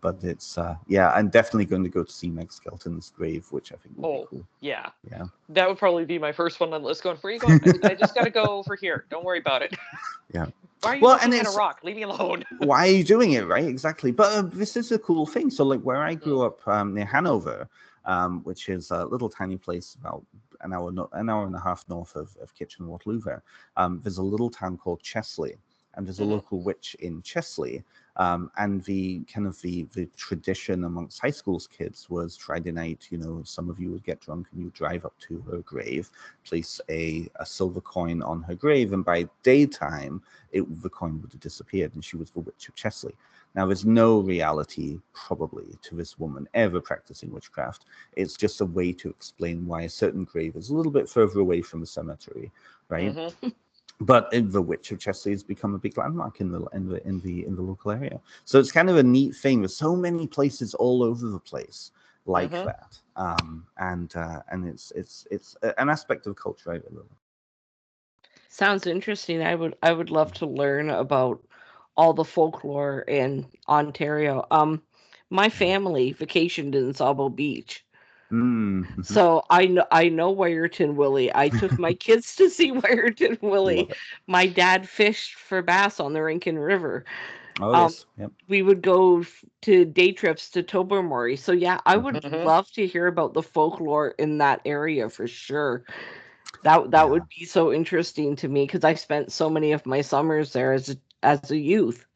but it's I'm definitely going to go to see Meg Skelton's grave, which I think would be cool. Yeah. Yeah, That would probably be my first one on the list. Going, where are you going? I just got to go over here. Don't worry about it. yeah. Why are you Well, looking and at a rock? Leave me alone. why are you doing it, right? Exactly. But this is a cool thing. So like where I grew up near Hanover, which is a little tiny place about an hour and a half north of Kitchener-Waterloo there, there's a little town called Chesley, and there's a local witch in Chesley. And the kind of the tradition amongst high school's kids was Friday night, some of you would get drunk and you would drive up to her grave, place a silver coin on her grave, and by daytime, the coin would have disappeared, and she was the Witch of Chesley. Now, there's no reality, probably, to this woman ever practicing witchcraft. It's just a way to explain why a certain grave is a little bit further away from the cemetery, right? But the Witch of Chesley has become a big landmark in the local area. So it's kind of a neat thing. There's so many places all over the place like that, and it's an aspect of culture I really love. Sounds interesting. I would love to learn about all the folklore in Ontario. My family vacationed in Sabo Beach. Mm-hmm. So I know Wiarton Willie. I took my kids to see Wiarton Willie. Love it. My dad fished for bass on the Rincon River. Oh yes, yep. We would go to day trips to Tobermory. So yeah, I would love to hear about the folklore in that area for sure. That would be so interesting to me because I spent so many of my summers there as a youth.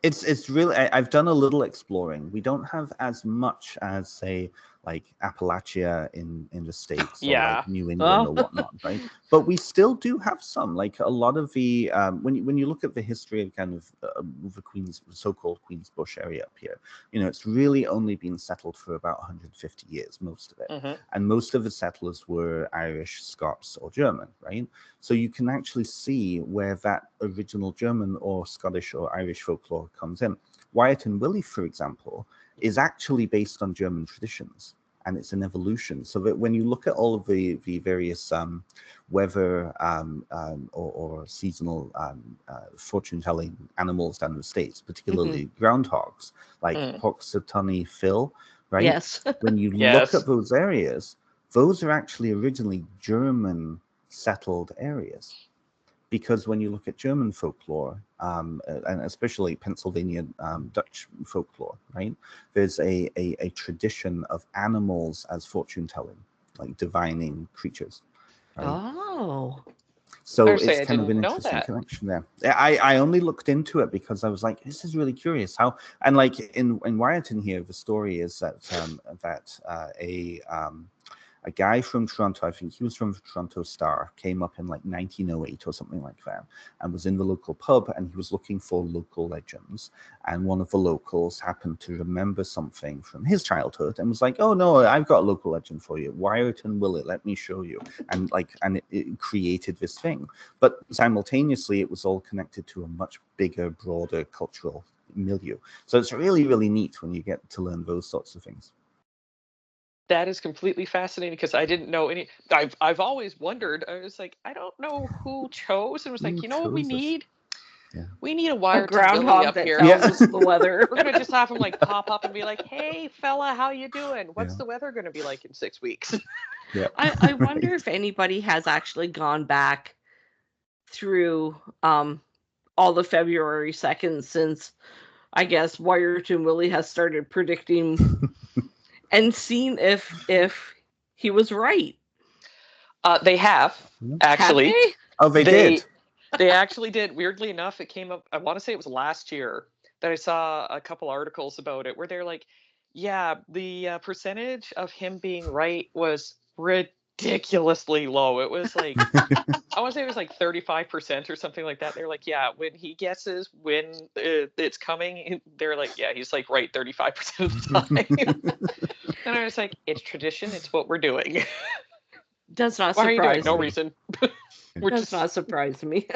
It's really, I've done a little exploring. We don't have as much as, say, like Appalachia in the States or like New England or whatnot, right? But we still do have some. Like a lot of the when you look at the history of kind of the so-called Queen's Bush area up here, it's really only been settled for about 150 years, most of it, and most of the settlers were Irish, Scots, or German, right? So you can actually see where that original German or Scottish or Irish folklore comes in. Wiarton Willie, for example, is actually based on German traditions, and it's an evolution. So that when you look at all of the various weather or seasonal fortune-telling animals down in the States, particularly groundhogs, like Punxsutawney Phil, right? Yes. When you look at those areas, those are actually originally German settled areas. Because when you look at German folklore, and especially Pennsylvania Dutch folklore, right, there's a tradition of animals as fortune telling, like divining creatures, right? Oh. So it's kind of an interesting connection there. I only looked into it because I was like, this is really curious how, and like in Wiarton here, the story is that a guy from Toronto, I think he was from the Toronto Star, came up in like 1908 or something like that, and was in the local pub, and he was looking for local legends. And one of the locals happened to remember something from his childhood and was like, "Oh no, I've got a local legend for you, Wiarton Willie. Let me show you." And it created this thing. But simultaneously, it was all connected to a much bigger, broader cultural milieu. So it's really, really neat when you get to learn those sorts of things. That is completely fascinating because I didn't know any. I've always wondered. I was like, I don't know who chose. And was like, you know what we need? We need a A wire to Willie groundhog up that here. tells us the weather. We're gonna just have him like pop up and be like, "Hey, fella, how you doing? What's Yeah. the weather gonna be like in 6 weeks?" Yeah. I wonder if anybody has actually gone back through all the February 2nd since I guess Wyerton Willie has started predicting and seen if he was right. They have Yeah. actually. Have they? Oh, they did. They actually did. Weirdly enough, it came up. I want to say it was last year that I saw a couple articles about it where they're like, "Yeah, the percentage of him being right was ridiculously low. It was like I want to say it was like 35% or something like that." They're like, "Yeah, when he guesses when it's coming, they're like, yeah, he's like right 35% of the time." And I was like, "It's tradition. It's what we're doing." Does not Why are you doing it? surprise No me. reason. We're Does just not surprise me.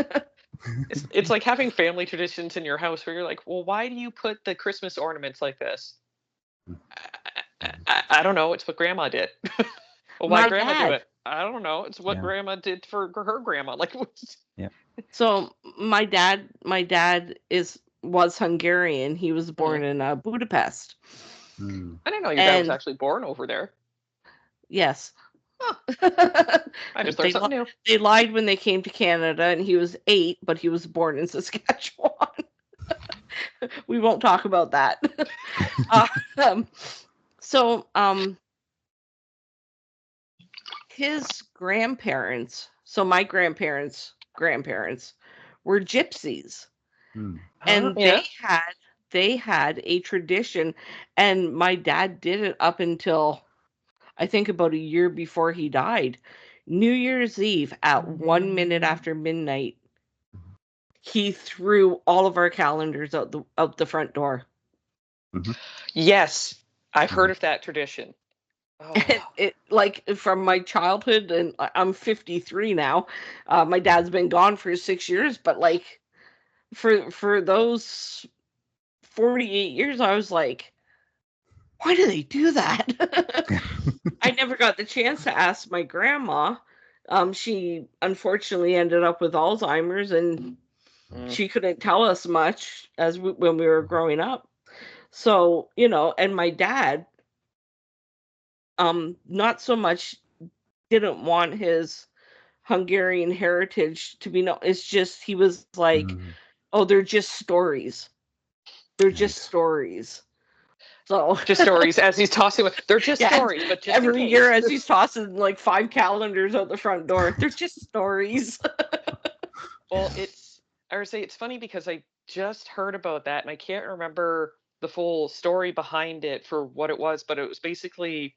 it's like having family traditions in your house where you're like, well, why do you put the Christmas ornaments like this? I don't know. It's what grandma did. Well, why My grandma do dad. it? I don't know. It's what Yeah. grandma did for her grandma. Like, So my dad was Hungarian. He was born in Budapest. Mm. I didn't know your dad was And actually born over there. yes. I just learned They something new. They lied when they came to Canada, and he was 8, but he was born in Saskatchewan. We won't talk about that. So his grandparents, so my grandparents' were gypsies, Mm. and Yeah. they had a tradition, and my dad did it up until I think about a year before he died. New Year's Eve at 1 minute after midnight, he threw all of our calendars out the front door. Yes, I've heard of that tradition. Oh. And it like from my childhood, and I'm 53 now. My dad's been gone for 6 years, but like for those 48 years, I was like, why do they do that? I never got the chance to ask my grandma. She unfortunately ended up with Alzheimer's, and she couldn't tell us much when we were growing up. So, and my dad, not so much didn't want his Hungarian heritage to be known. It's just he was like, oh, they're just stories. They're just stories. So just stories as he's tossing. They're just stories, but just every in case. year as he's tossing like 5 calendars out the front door, they're just stories. Well, it's funny because I just heard about that and I can't remember the full story behind it for what it was, but it was basically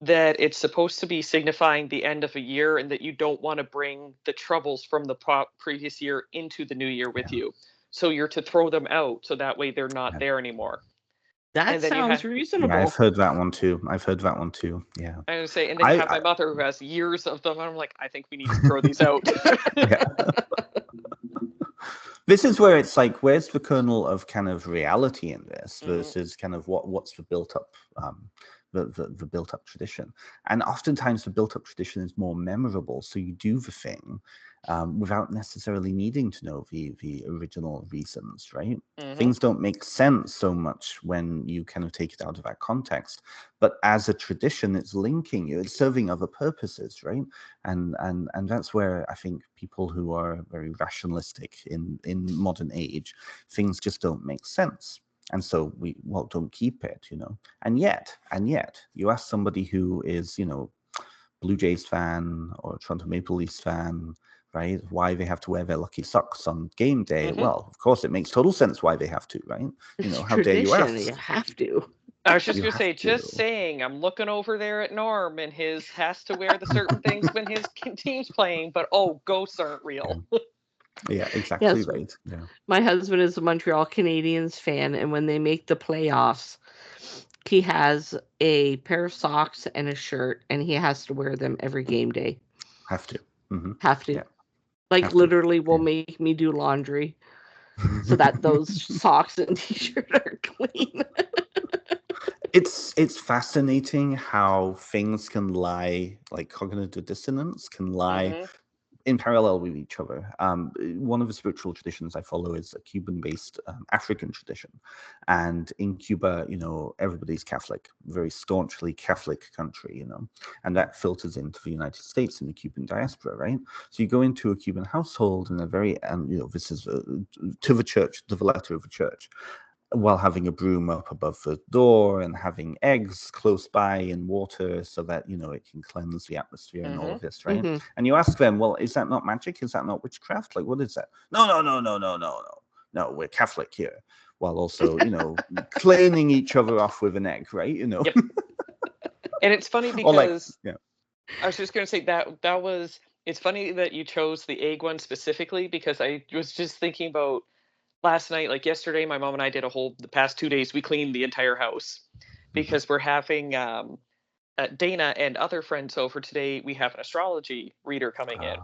that it's supposed to be signifying the end of a year and that you don't want to bring the troubles from the previous year into the new year with you. So you're to throw them out so that way they're not there anymore. That sounds reasonable. Yeah, I've heard that one too. Yeah. I was say, and then you have my mother who has years of them. I'm like, I think we need to throw these out. Yeah. This is where it's like, where's the kernel of kind of reality in this versus kind of what's the built up the built up tradition. And oftentimes the built up tradition is more memorable, so you do the thing without necessarily needing to know the original reasons, right? Things don't make sense so much when you kind of take it out of that context, but as a tradition, it's linking you, it's serving other purposes, right? And that's where I think people who are very rationalistic in modern age, things just don't make sense. And so we don't keep it, and yet you ask somebody who is, Blue Jays fan or Toronto Maple Leafs fan, right, why they have to wear their lucky socks on game day. Well, of course, it makes total sense why they have to, right? It's How dare you ask? You have to. I was just going to say, just saying, I'm looking over there at Norm and his has to wear the certain things when his team's playing, but ghosts aren't real. Yeah, exactly right. Yeah. My husband is a Montreal Canadiens fan, and when they make the playoffs, he has a pair of socks and a shirt, and he has to wear them every game day. Have to. Have to. Yeah. Like have literally to. Will make me do laundry so that those socks and t-shirt are clean. It's fascinating how things can lie, like cognitive dissonance can lie in parallel with each other. One of the spiritual traditions I follow is a Cuban-based African tradition, and in Cuba, everybody's Catholic, very staunchly Catholic country, and that filters into the United States and the Cuban diaspora, right? So you go into a Cuban household, and this is to the church, to the letter of the church, while having a broom up above the door and having eggs close by in water so that, it can cleanse the atmosphere and all of this, right? Mm-hmm. And you ask them, well, is that not magic? Is that not witchcraft? Like, what is that? No, we're Catholic here. While also, cleaning each other off with an egg, right? Yep. And it's funny because I was just going to say that was, it's funny that you chose the egg one specifically, because I was just thinking about last night, like yesterday, my mom and I did the past 2 days, we cleaned the entire house because we're having Dana and other friends over today. We have an astrology reader coming in.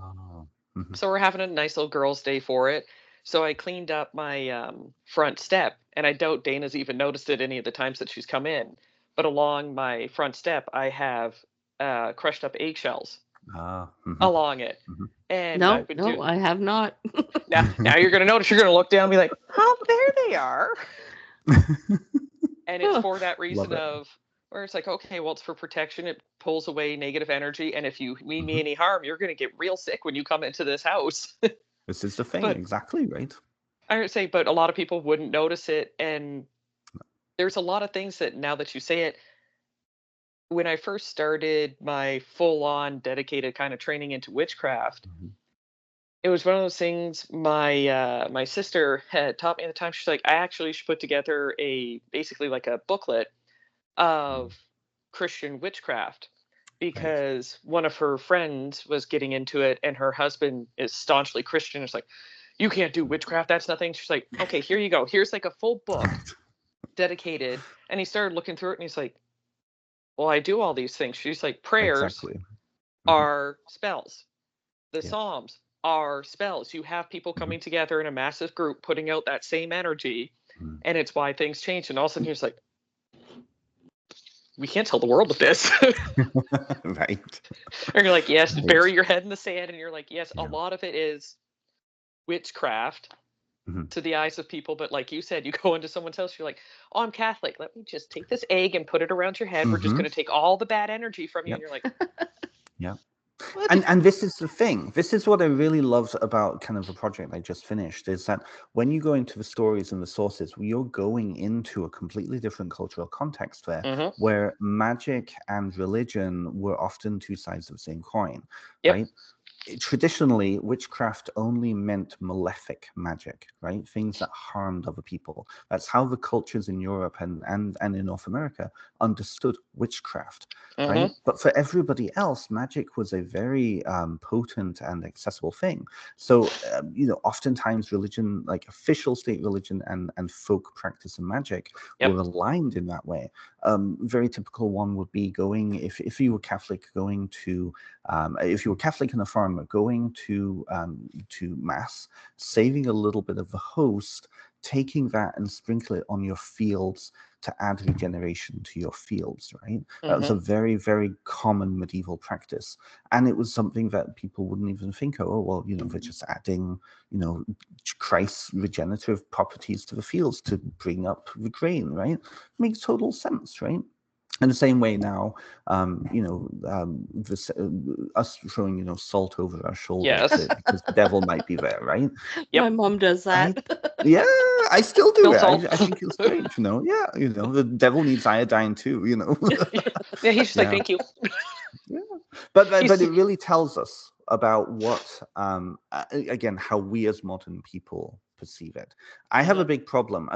So we're having a nice little girls' day for it. So I cleaned up my front step, and I doubt Dana's even noticed it any of the times that she's come in. But along my front step, I have crushed up eggshells along it. And no, I have not. now you're going to notice, you're going to look down and be like, oh, there they are. And it's for that reason of where it's like, okay, well, it's for protection. It pulls away negative energy. And if you mean me any harm, you're going to get real sick when you come into this house. This is the thing. Exactly, right? I would say, but a lot of people wouldn't notice it. And there's a lot of things that now that you say it, when I first started my full-on dedicated kind of training into witchcraft, it was one of those things my sister had taught me at the time. She's like, I actually should put together basically like a booklet of Christian witchcraft, because one of her friends was getting into it, and her husband is staunchly Christian. It's like, you can't do witchcraft. That's nothing. She's like, okay, here you go. Here's like a full book dedicated. And he started looking through it, and he's like, well, I do all these things. She's like, prayers are spells. The Psalms are spells. You have people coming together in a massive group, putting out that same energy, and it's why things change. And all of a sudden, he's like, we can't tell the world with this. Right. And you're like, yes, bury your head in the sand. And you're like, yes, a lot of it is witchcraft to the eyes of people. But like you said, you go into someone's house, you're like, oh, I'm Catholic. Let me just take this egg and put it around your head. We're just going to take all the bad energy from you. And you're like, And this is the thing. This is what I really loved about kind of the project I just finished, is that when you go into the stories and the sources, you're going into a completely different cultural context there, where magic and religion were often two sides of the same coin, right? Traditionally, witchcraft only meant malefic magic, right? Things that harmed other people. That's how the cultures in Europe and in North America understood witchcraft, right? But for everybody else, magic was a very potent and accessible thing. So, oftentimes religion, like official state religion and folk practice and magic were aligned in that way. Very typical one would be going, if you were Catholic, going to, if you were Catholic in a farm, going to mass, saving a little bit of the host, taking that and sprinkle it on your fields to add regeneration to your fields, right? That was a very, very common medieval practice. And it was something that people wouldn't even think, oh, well, they're just adding, Christ's regenerative properties to the fields to bring up the grain, right? Makes total sense, right? In the same way now, us throwing, salt over our shoulder because the devil might be there, right? My mom does that. Yeah, I still do it. I think it's strange, Yeah, the devil needs iodine too, Yeah, he's just like, thank you. But it really tells us about what, again, how we as modern people perceive it. I have a big problem.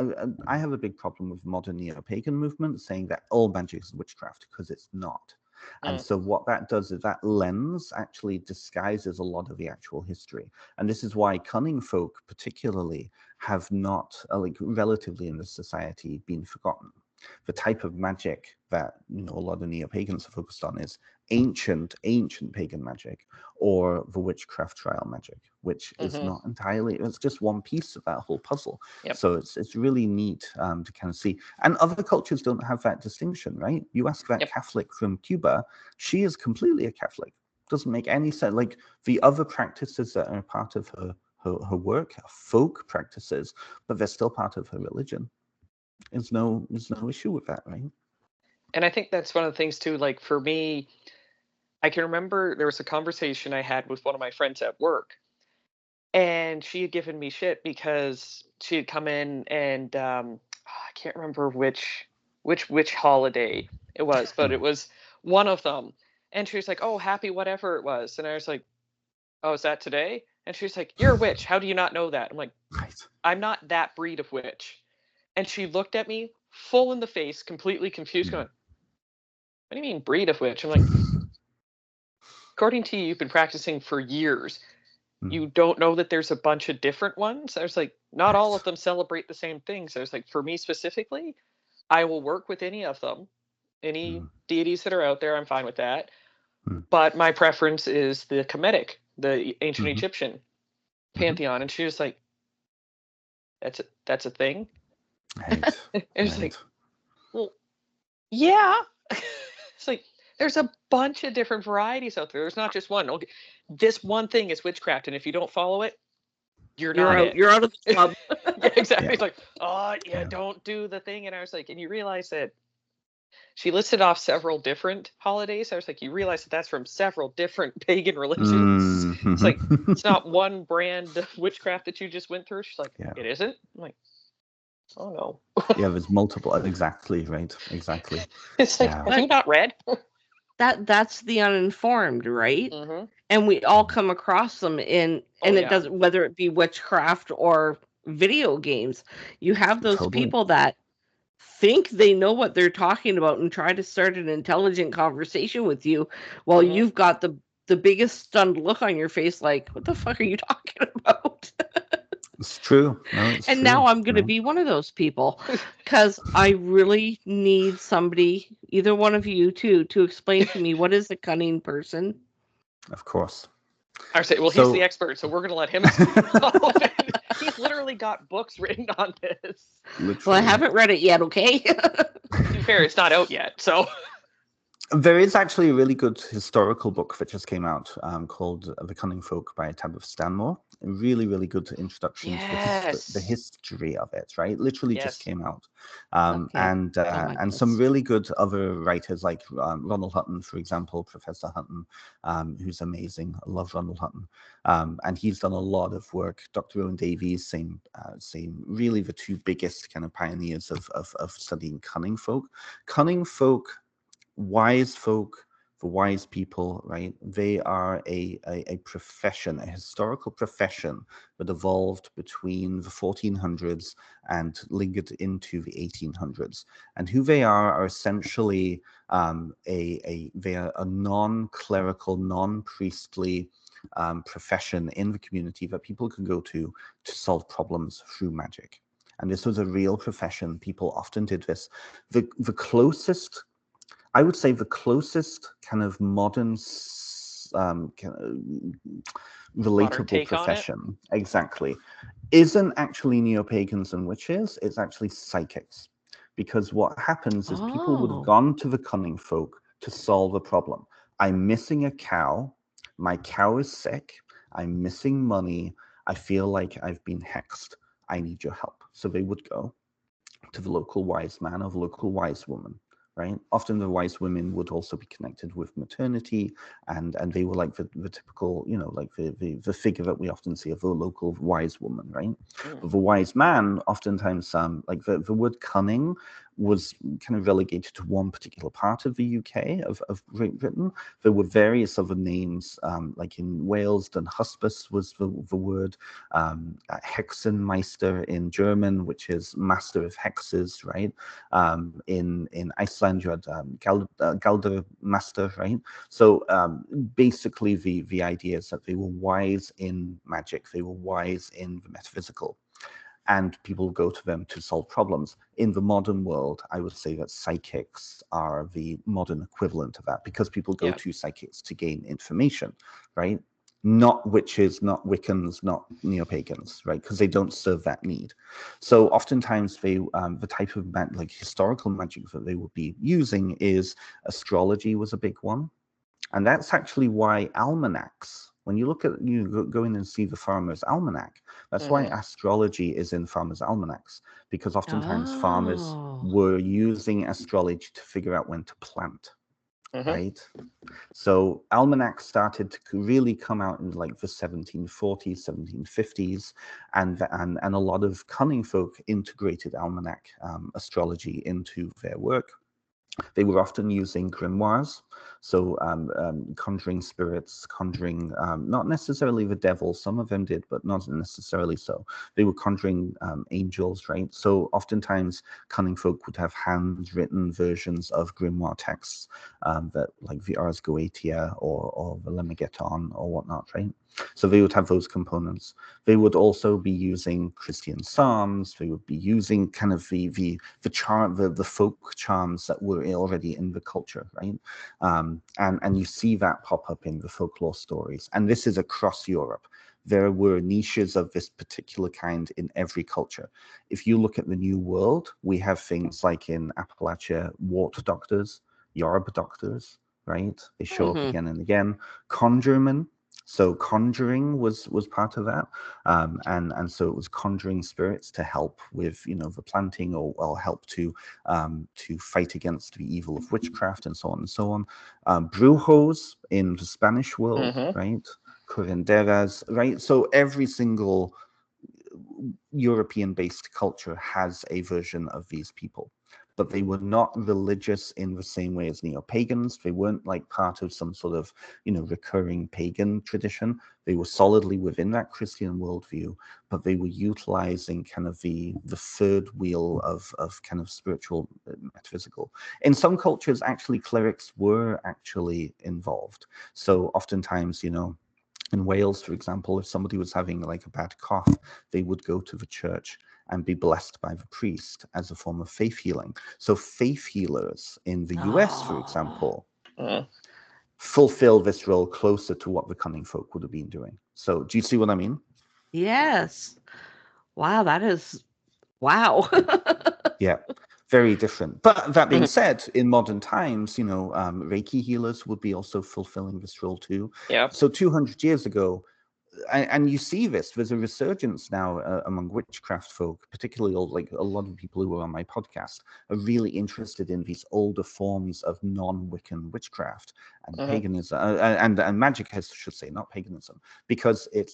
I have a big problem with modern neo-pagan movement saying that all magic is witchcraft, because it's not. And so what that does is that lens actually disguises a lot of the actual history. And this is why cunning folk particularly have not, relatively in this society, been forgotten. The type of magic that a lot of neo-pagans are focused on is ancient pagan magic, or the witchcraft trial magic, which is not entirely, it's just one piece of that whole puzzle. So it's really neat to kind of see. And other cultures don't have that distinction, right? You ask that Catholic from Cuba, she is completely a Catholic. Doesn't make any sense. Like the other practices that are part of her work are folk practices, but they're still part of her religion. There's no issue with that, right? And I think that's one of the things too, like for me, I can remember there was a conversation I had with one of my friends at work, and she had given me shit because she had come in and I can't remember which holiday it was, but it was one of them. And she was like, "Oh, happy whatever it was." And I was like, "Oh, is that today?" And she was like, "You're a witch. How do you not know that?" I'm like, Right. "I'm not that breed of witch." And she looked at me full in the face, completely confused, going, "What do you mean breed of witch?" I'm like, "According to you, you've been practicing for years. You don't know that there's a bunch of different ones?" I was like, "Not all of them celebrate the same things." I was like, "For me specifically, I will work with any of them. Any deities that are out there, I'm fine with that. But my preference is the Kemetic, the ancient Egyptian pantheon." And she was like, "That's a thing?" Right. It was like, "Well, yeah." It's like there's a bunch of different varieties out there. There's not just one. Okay, this one thing is witchcraft, and if you don't follow it, you're not out. it. You're out of the club. Yeah, exactly. Yeah. It's like, "Oh, yeah, don't do the thing." And I was like, and you realize that she listed off several different holidays. I was like, you realize that that's from several different pagan religions. It's like, it's not one brand of witchcraft that you just went through. She's like, Yeah. "It isn't?" I'm like, "Oh no." Yeah, there's multiple. Exactly, right. Exactly. It's like, Yeah. have you not read? That's the uninformed, right? Mm-hmm. And we all come across them and it doesn't, whether it be witchcraft or video games. You have those Totally. people that think they know what they're talking about and try to start an intelligent conversation with you while you've got the biggest stunned look on your face, like, what the fuck are you talking about? It's true. No, it's And true. now I'm going to be one of those people because I really need somebody, either one of you two, to explain to me what is a cunning person. Of course. I say, well, he's the expert, so we're going to let him explain all of it. He's literally got books written on this. Literally. Well, I haven't read it yet, okay? To be fair, it's not out yet, so. There is actually a really good historical book that just came out called The Cunning Folk by Tabitha Stanmore. A really, really good introduction to the history of it, right? Literally just came out. And some really good other writers like Ronald Hutton, for example, Professor Hutton, who's amazing. I love Ronald Hutton. And he's done a lot of work. Dr. Owen Davies, same, really the two biggest kind of pioneers of studying cunning folk. Cunning folk, wise folk, the wise people, right? They are a profession, a historical profession that evolved between the 1400s and lingered into the 1800s. And who they are essentially they are a non-clerical, non-priestly profession in the community that people can go to solve problems through magic. And this was a real profession. People often did this. The closest, I would say, the closest kind of modern relatable profession, exactly, isn't actually neo-pagans and witches. It's actually psychics. Because what happens is people would have gone to the cunning folk to solve a problem. I'm missing a cow. My cow is sick. I'm missing money. I feel like I've been hexed. I need your help. So they would go to the local wise man or the local wise woman, right? Often the wise women would also be connected with maternity, and they were like the typical, you know, like the figure that we often see of the local wise woman, right? But the wise man, oftentimes, like the word cunning was kind of relegated to one particular part of the UK, of Great Britain. There were various other names, like in Wales, Den Huspus was the word, Hexenmeister in German, which is master of hexes, right? In Iceland, you had Galdermaster, right? So basically the idea is that they were wise in magic, they were wise in the metaphysical, and people go to them to solve problems. In the modern world, I would say that psychics are the modern equivalent of that, because people go to psychics to gain information, right? Not witches, not Wiccans, not neo-pagans, right? Because they don't serve that need. So oftentimes they, the type of like historical magic that they would be using is astrology was a big one. And that's actually why almanacs, when you look at, you go in and see the Farmer's Almanac, that's why astrology is in Farmer's Almanacs, because oftentimes farmers Oh. were using astrology to figure out when to plant, right? So almanacs started to really come out in like the 1740s, 1750s, and a lot of cunning folk integrated almanac astrology into their work. They were often using grimoires, so conjuring spirits, conjuring not necessarily the devil. Some of them did, but not necessarily so. They were conjuring angels, right? So oftentimes cunning folk would have handwritten versions of grimoire texts that, like the Ars Goetia or the Lemegeton or whatnot, right? So they would have those components. They would also be using Christian psalms. They would be using kind of the folk charms that were already in the culture, right? And you see that pop up in the folklore stories. And this is across Europe. There were niches of this particular kind in every culture. If you look at the New World, we have things like in Appalachia, wart doctors, yarb doctors, right? They show up again and again. Conjuremen. So conjuring was part of that, and so it was conjuring spirits to help with, you know, the planting, or help to fight against the evil of witchcraft and so on and so on. Brujos in the Spanish world, right? Curanderas, right? So every single European-based culture has a version of these people, but they were not religious in the same way as neo-pagans. They weren't like part of some sort of, you know, recurring pagan tradition. They were solidly within that Christian worldview, but they were utilizing kind of the third wheel of kind of spiritual, metaphysical. In some cultures, actually, clerics were actually involved. So oftentimes, you know, in Wales, for example, if somebody was having like a bad cough, they would go to the church and be blessed by the priest as a form of faith healing. So faith healers in the US, for example, fulfill this role closer to what the cunning folk would have been doing. So do you see what I mean? Yes. Wow, that is wow. Yeah, very different. But that being said, in modern times, you know, Reiki healers would be also fulfilling this role too. Yep. So 200 years ago, and you see this, there's a resurgence now among witchcraft folk, particularly like a lot of people who are on my podcast are really interested in these older forms of non-Wiccan witchcraft and paganism, and magic, I should say, not paganism, because it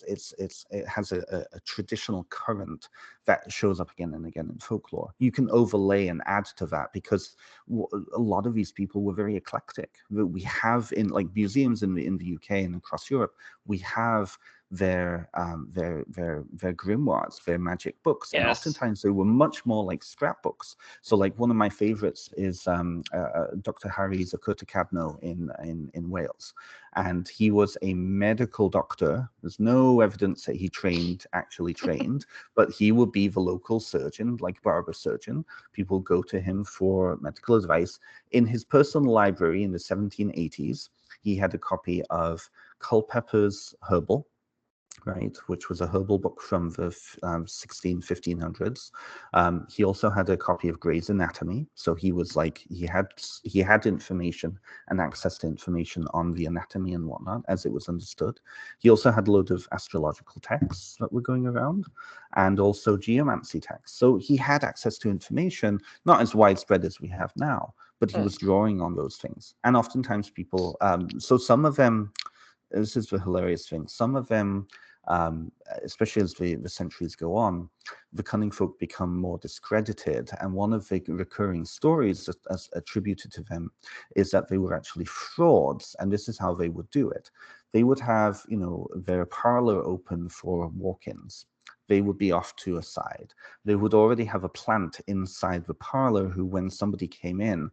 has a traditional current that shows up again and again in folklore. You can overlay and add to that because a lot of these people were very eclectic. We have in like museums in the UK and across Europe, we have their grimoires, their magic books, and oftentimes they were much more like scrapbooks. So like one of my favorites is Dr. Harry Zakurtakadno in Wales, and he was a medical doctor. There's no evidence that he actually trained, but he would be the local surgeon, like barber surgeon. People go to him for medical advice. In his personal library in the 1780s, he had a copy of Culpeper's Herbal, right, which was a herbal book from the 1500s. He also had a copy of Gray's Anatomy. So he was like, he had information and access to information on the anatomy and whatnot as it was understood. He also had a load of astrological texts that were going around and also geomancy texts. So he had access to information, not as widespread as we have now, but he was drawing on those things. And oftentimes people, so some of them, this is the hilarious thing, some of them, especially as the centuries go on, the cunning folk become more discredited. And one of the recurring stories as attributed to them is that they were actually frauds. And this is how they would do it. They would have, you know, their parlor open for walk-ins. They would be off to a side. They would already have a plant inside the parlor who, when somebody came in,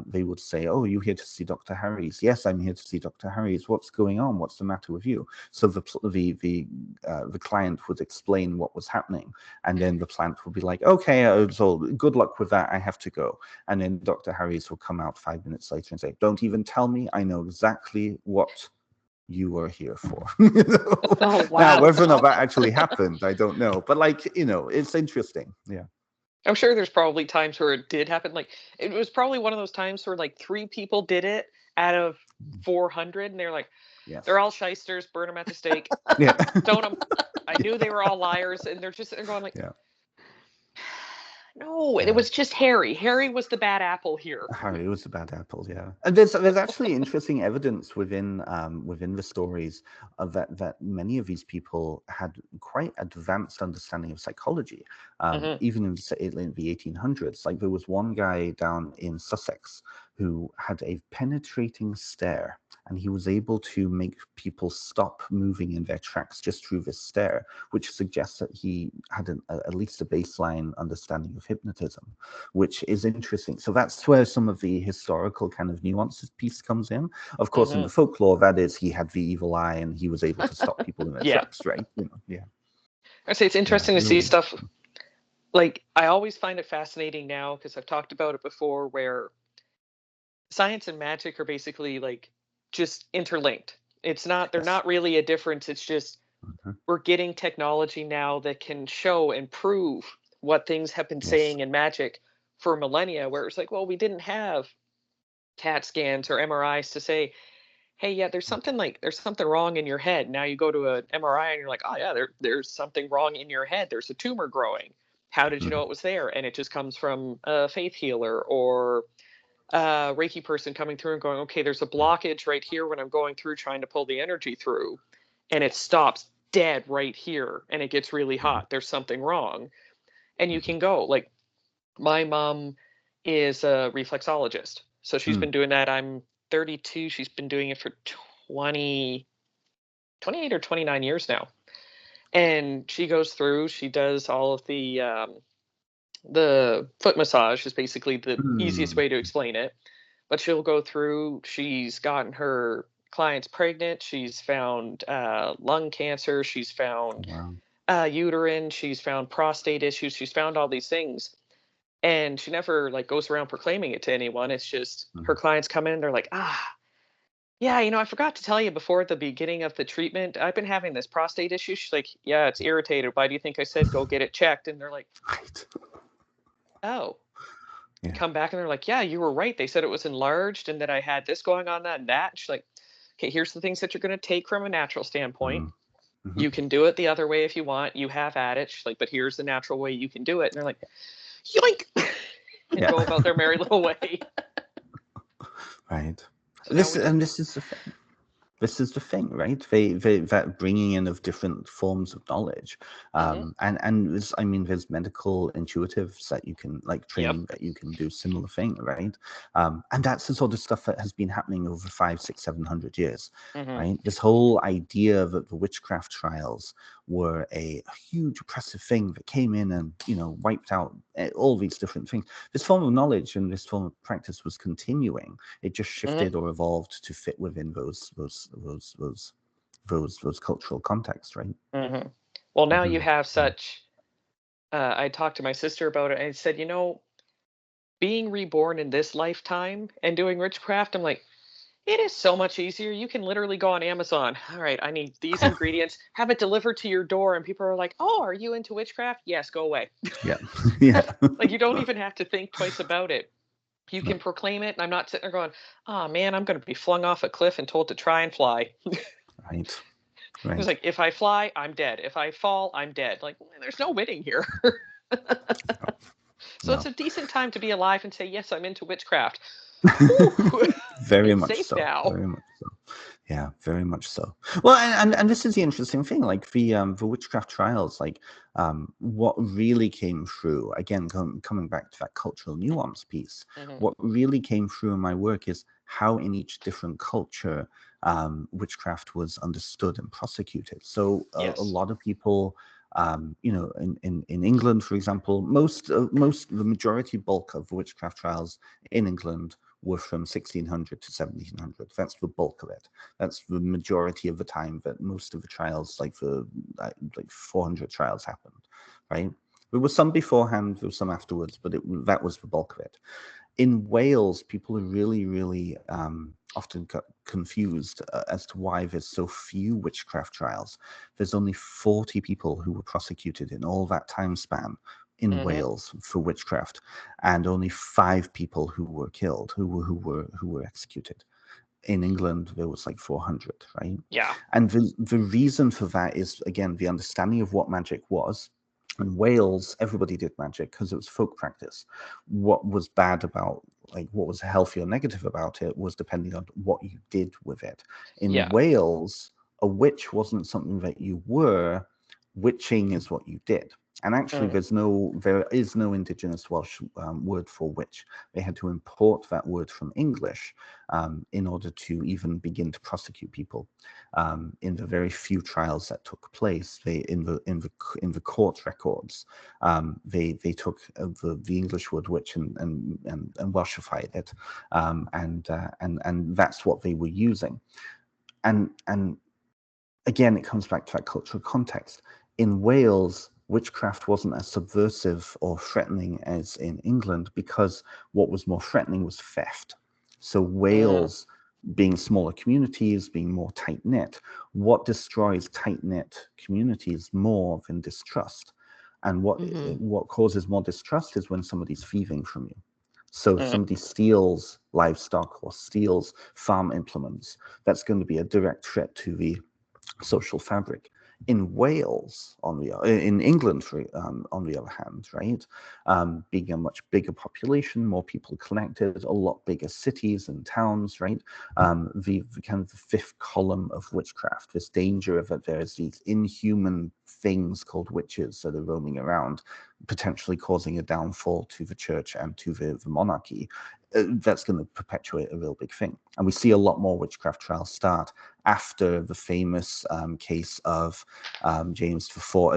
they would say, "Oh, you here to see Dr. Harries?" "Yes, I'm here to see Dr. Harries." "What's going on? What's the matter with you?" So the client would explain what was happening, and then the plant would be like, "Okay, so good luck with that. I have to go." And then Dr. Harries will come out 5 minutes later and say, "Don't even tell me. I know exactly what you are here for." Oh, wow. Now, whether or not that actually happened, I don't know. But like, you know, it's interesting. Yeah. I'm sure there's probably times where it did happen. Like it was probably one of those times where like 3 people did it out of 400, and they're like, Yes. they're all shysters, burn them at the stake, Yeah. stone them. I knew they were all liars, and they're going like, Yeah. no, Yeah. it was just Harry. Harry was the bad apple here. Harry was the bad apple, yeah. And there's actually interesting evidence within the stories of that many of these people had quite advanced understanding of psychology, even in the 1800s. Like there was one guy down in Sussex who had a penetrating stare, and he was able to make people stop moving in their tracks just through this stare, which suggests that he had at least a baseline understanding of hypnotism, which is interesting. So that's where some of the historical kind of nuances piece comes in. Of course, in the folklore, that is, he had the evil eye and he was able to stop people in their tracks, right? I say it's interesting to see stuff. Like, I always find it fascinating now, because I've talked about it before, where science and magic are basically like just interlinked. It's not, they're not really a difference. It's just we're getting technology now that can show and prove what things have been saying in magic for millennia, where it's like, well, we didn't have CAT scans or MRIs to say, hey, yeah, there's something wrong in your head. Now you go to an MRI and you're like, oh yeah, there's something wrong in your head. There's a tumor growing. How did you know it was there? And it just comes from a faith healer or a Reiki person coming through and going, okay, there's a blockage right here when I'm going through trying to pull the energy through, and it stops dead right here and it gets really hot. There's something wrong. And you can go, like, my mom is a reflexologist. So she's been doing that. I'm 32. She's been doing it for 28 or 29 years now. And she goes through, she does all of the foot massage is basically the easiest way to explain it. But she'll go through, she's gotten her clients pregnant. She's found lung cancer. She's found uterine. She's found prostate issues. She's found all these things. And she never like goes around proclaiming it to anyone. It's just her clients come in, they're like, yeah, I forgot to tell you before at the beginning of the treatment, I've been having this prostate issue. She's like, yeah, it's irritated. Why do you think I said go get it checked? And they're like, oh. Come back and they're like, yeah, you were right. They said it was enlarged and that I had this going on, that and that. And she's like, okay, here's the things that you're going to take from a natural standpoint. You can do it the other way if you want. You have at it. She's like, but here's the natural way you can do it. And they're like, yoink, and go about their merry little way. Right. So this is the thing. This is the thing, right? That bringing in of different forms of knowledge, and there's, there's medical intuitives that you can like train that you can do similar thing, right? And that's the sort of stuff that has been happening over 500, 600, 700 years, right? This whole idea that the witchcraft trials were a huge oppressive thing that came in and wiped out all these different things. This form of knowledge and this form of practice was continuing. It just shifted or evolved to fit within those cultural contexts, right? Well, now you have such. I talked to my sister about it, and I said, being reborn in this lifetime and doing witchcraft, I'm like, it is so much easier. You can literally go on Amazon. All right, I need these ingredients. Have it delivered to your door, and people are like, "Oh, are you into witchcraft?" Yes, go away. Yeah. Like, you don't even have to think twice about it. You can proclaim it, and I'm not sitting there going, "Oh man, I'm going to be flung off a cliff and told to try and fly." Right. It's like, if I fly, I'm dead. If I fall, I'm dead. Like, there's no winning here. So it's a decent time to be alive and say, yes, I'm into witchcraft. Very much safe so. now. Very much so. Yeah, very much so. Well, and this is the interesting thing, like the witchcraft trials, like what really came through, again, coming back to that cultural nuance piece, what really came through in my work is how in each different culture witchcraft was understood and prosecuted. So a lot of people, in England, for example, the majority bulk of witchcraft trials in England were from 1600 to 1700. That's the bulk of it. That's the majority of the time that most of the trials, like 400 trials happened, right? There were some beforehand, there were some afterwards, but that was the bulk of it. In Wales, people are really, really often got confused as to why there's so few witchcraft trials. There's only 40 people who were prosecuted in all that time span in Wales for witchcraft, and only 5 people who were killed, who were executed. in England there was like 400, right? Yeah. And the reason for that is, again, the understanding of what magic was. In Wales, everybody did magic because it was folk practice. What was bad about, like, what was healthy or negative about it was depending on what you did with it. In Wales, a witch wasn't something that you were. Witching is what you did. And actually, there is no indigenous Welsh word for witch. They had to import that word from English in order to even begin to prosecute people. In the very few trials that took place, in the court records, they took the English word witch and Welshified it, and that's what they were using. And again, it comes back to that cultural context. In Wales, witchcraft wasn't as subversive or threatening as in England, because what was more threatening was theft. So Wales, being smaller communities, being more tight-knit, what destroys tight-knit communities more than distrust? And what causes more distrust is when somebody's thieving from you. So if somebody steals livestock or steals farm implements, that's going to be a direct threat to the social fabric. In Wales, in England, on the other hand, right, being a much bigger population, more people connected, a lot bigger cities and towns, right, the kind of the fifth column of witchcraft, this danger of that there's these inhuman things called witches that are roaming around, potentially causing a downfall to the church and to the monarchy. That's going to perpetuate a real big thing. And we see a lot more witchcraft trials start after the famous case of James V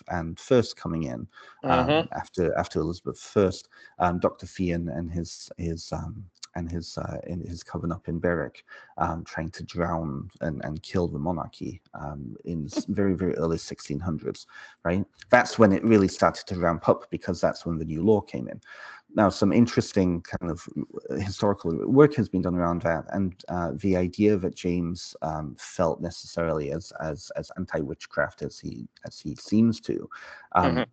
and First coming in, after Elizabeth I, Dr. Fian and his coven up in Berwick, trying to drown and kill the monarchy in very, very early 1600s, right? That's when it really started to ramp up, because that's when the new law came in. Now, some interesting kind of historical work has been done around that, and the idea that James felt necessarily as anti-witchcraft as he seems to,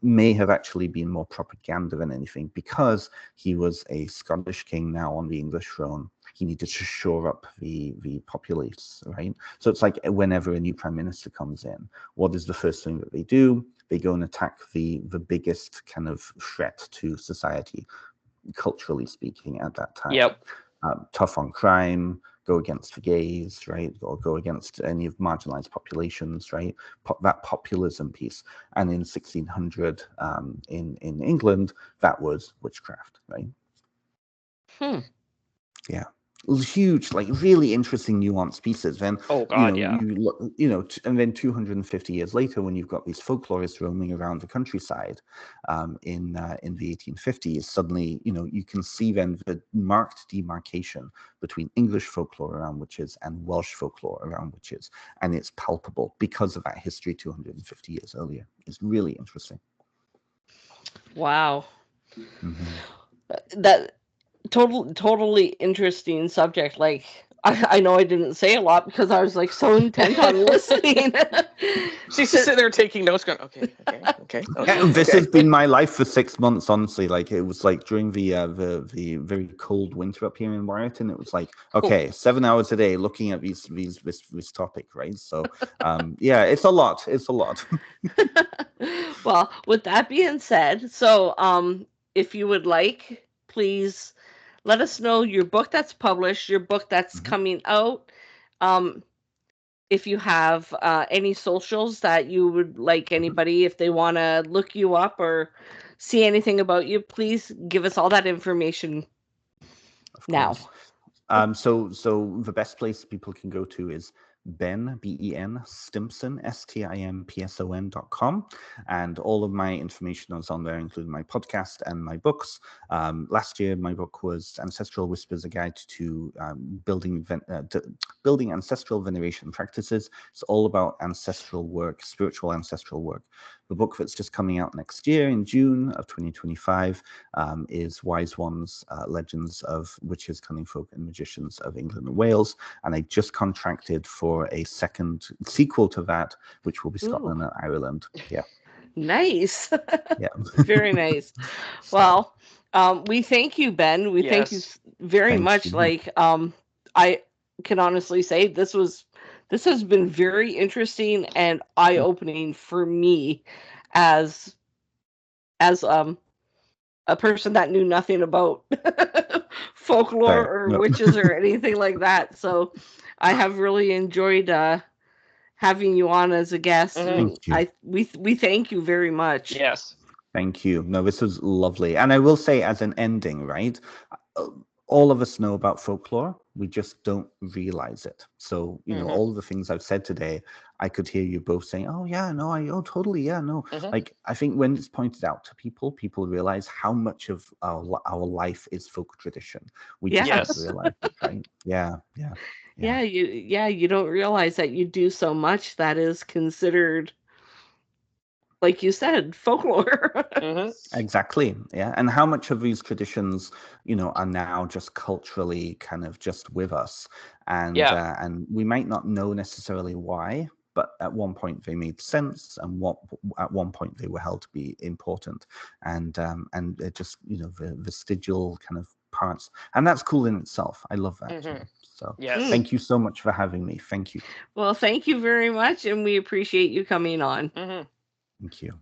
may have actually been more propaganda than anything, because he was a Scottish king now on the English throne. He needed to shore up the populace, right? So it's like whenever a new prime minister comes in, what is the first thing that they do? They go and attack the biggest kind of threat to society, culturally speaking, at that time. Tough on crime, go against the gays, right, or go against any of marginalized populations, right? That populism piece. And in 1600, in England, that was witchcraft, right? Yeah. Huge, like really interesting, nuanced pieces. Then, and then 250 years later, when you've got these folklorists roaming around the countryside, in the 1850s, suddenly, you can see then the marked demarcation between English folklore around witches and Welsh folklore around witches, and it's palpable because of that history 250 years earlier. It's really interesting. Wow. That. Totally interesting subject. Like, I know I didn't say a lot because I was like so intent on listening. She's just sitting there taking notes, going, okay. This has been my life for 6 months, honestly. Like, it was like during the very cold winter up here in Warrington. It was like, okay, 7 hours a day looking at this topic, right? So, yeah, it's a lot. It's a lot. Well, with that being said, so if you would like, please let us know your book that's published, your book that's coming out. If you have any socials that you would like anybody, if they want to look you up or see anything about you, please give us all that information now. So the best place people can go to is Ben, B-E-N, Stimpson, STIMPSON.com. And all of my information is on there, including my podcast and my books. Last year, my book was Ancestral Whispers, a guide to building ancestral veneration practices. It's all about ancestral work, spiritual ancestral work. The book that's just coming out next year in June of 2025 is Wise Ones, Legends of Witches, Cunning Folk, and Magicians of England and Wales. And I just contracted for a second sequel to that, which will be Scotland and Ireland. Yeah. Nice. Yeah. Very nice. Well, we thank you, Ben. We thank you very much. You. Like, can honestly say this has been very interesting and eye-opening for me as a person that knew nothing about folklore Fair. or No. witches or anything like that. So I have really enjoyed having you on as a guest, and Thank you. we thank you very much. Yes. Thank you. No, this was lovely. And I will say, as an ending, right? uh, All of us know about folklore. We just don't realize it. So, all of the things I've said today, I could hear you both saying, "Oh yeah, no, oh totally, yeah, no." Like, I think when it's pointed out to people, people realize how much of our life is folk tradition. We just Yes. don't realize it, right? Yeah, yeah, yeah. You don't realize that you do so much that is considered, like you said, folklore. Exactly. Yeah. And how much of these traditions, are now just culturally kind of just with us. And we might not know necessarily why, but at one point they made sense, and at one point they were held to be important. And they're just, the vestigial kind of parts. And that's cool in itself. I love that too. So Yes. thank you so much for having me. Thank you. Well, thank you very much, and we appreciate you coming on. Thank you.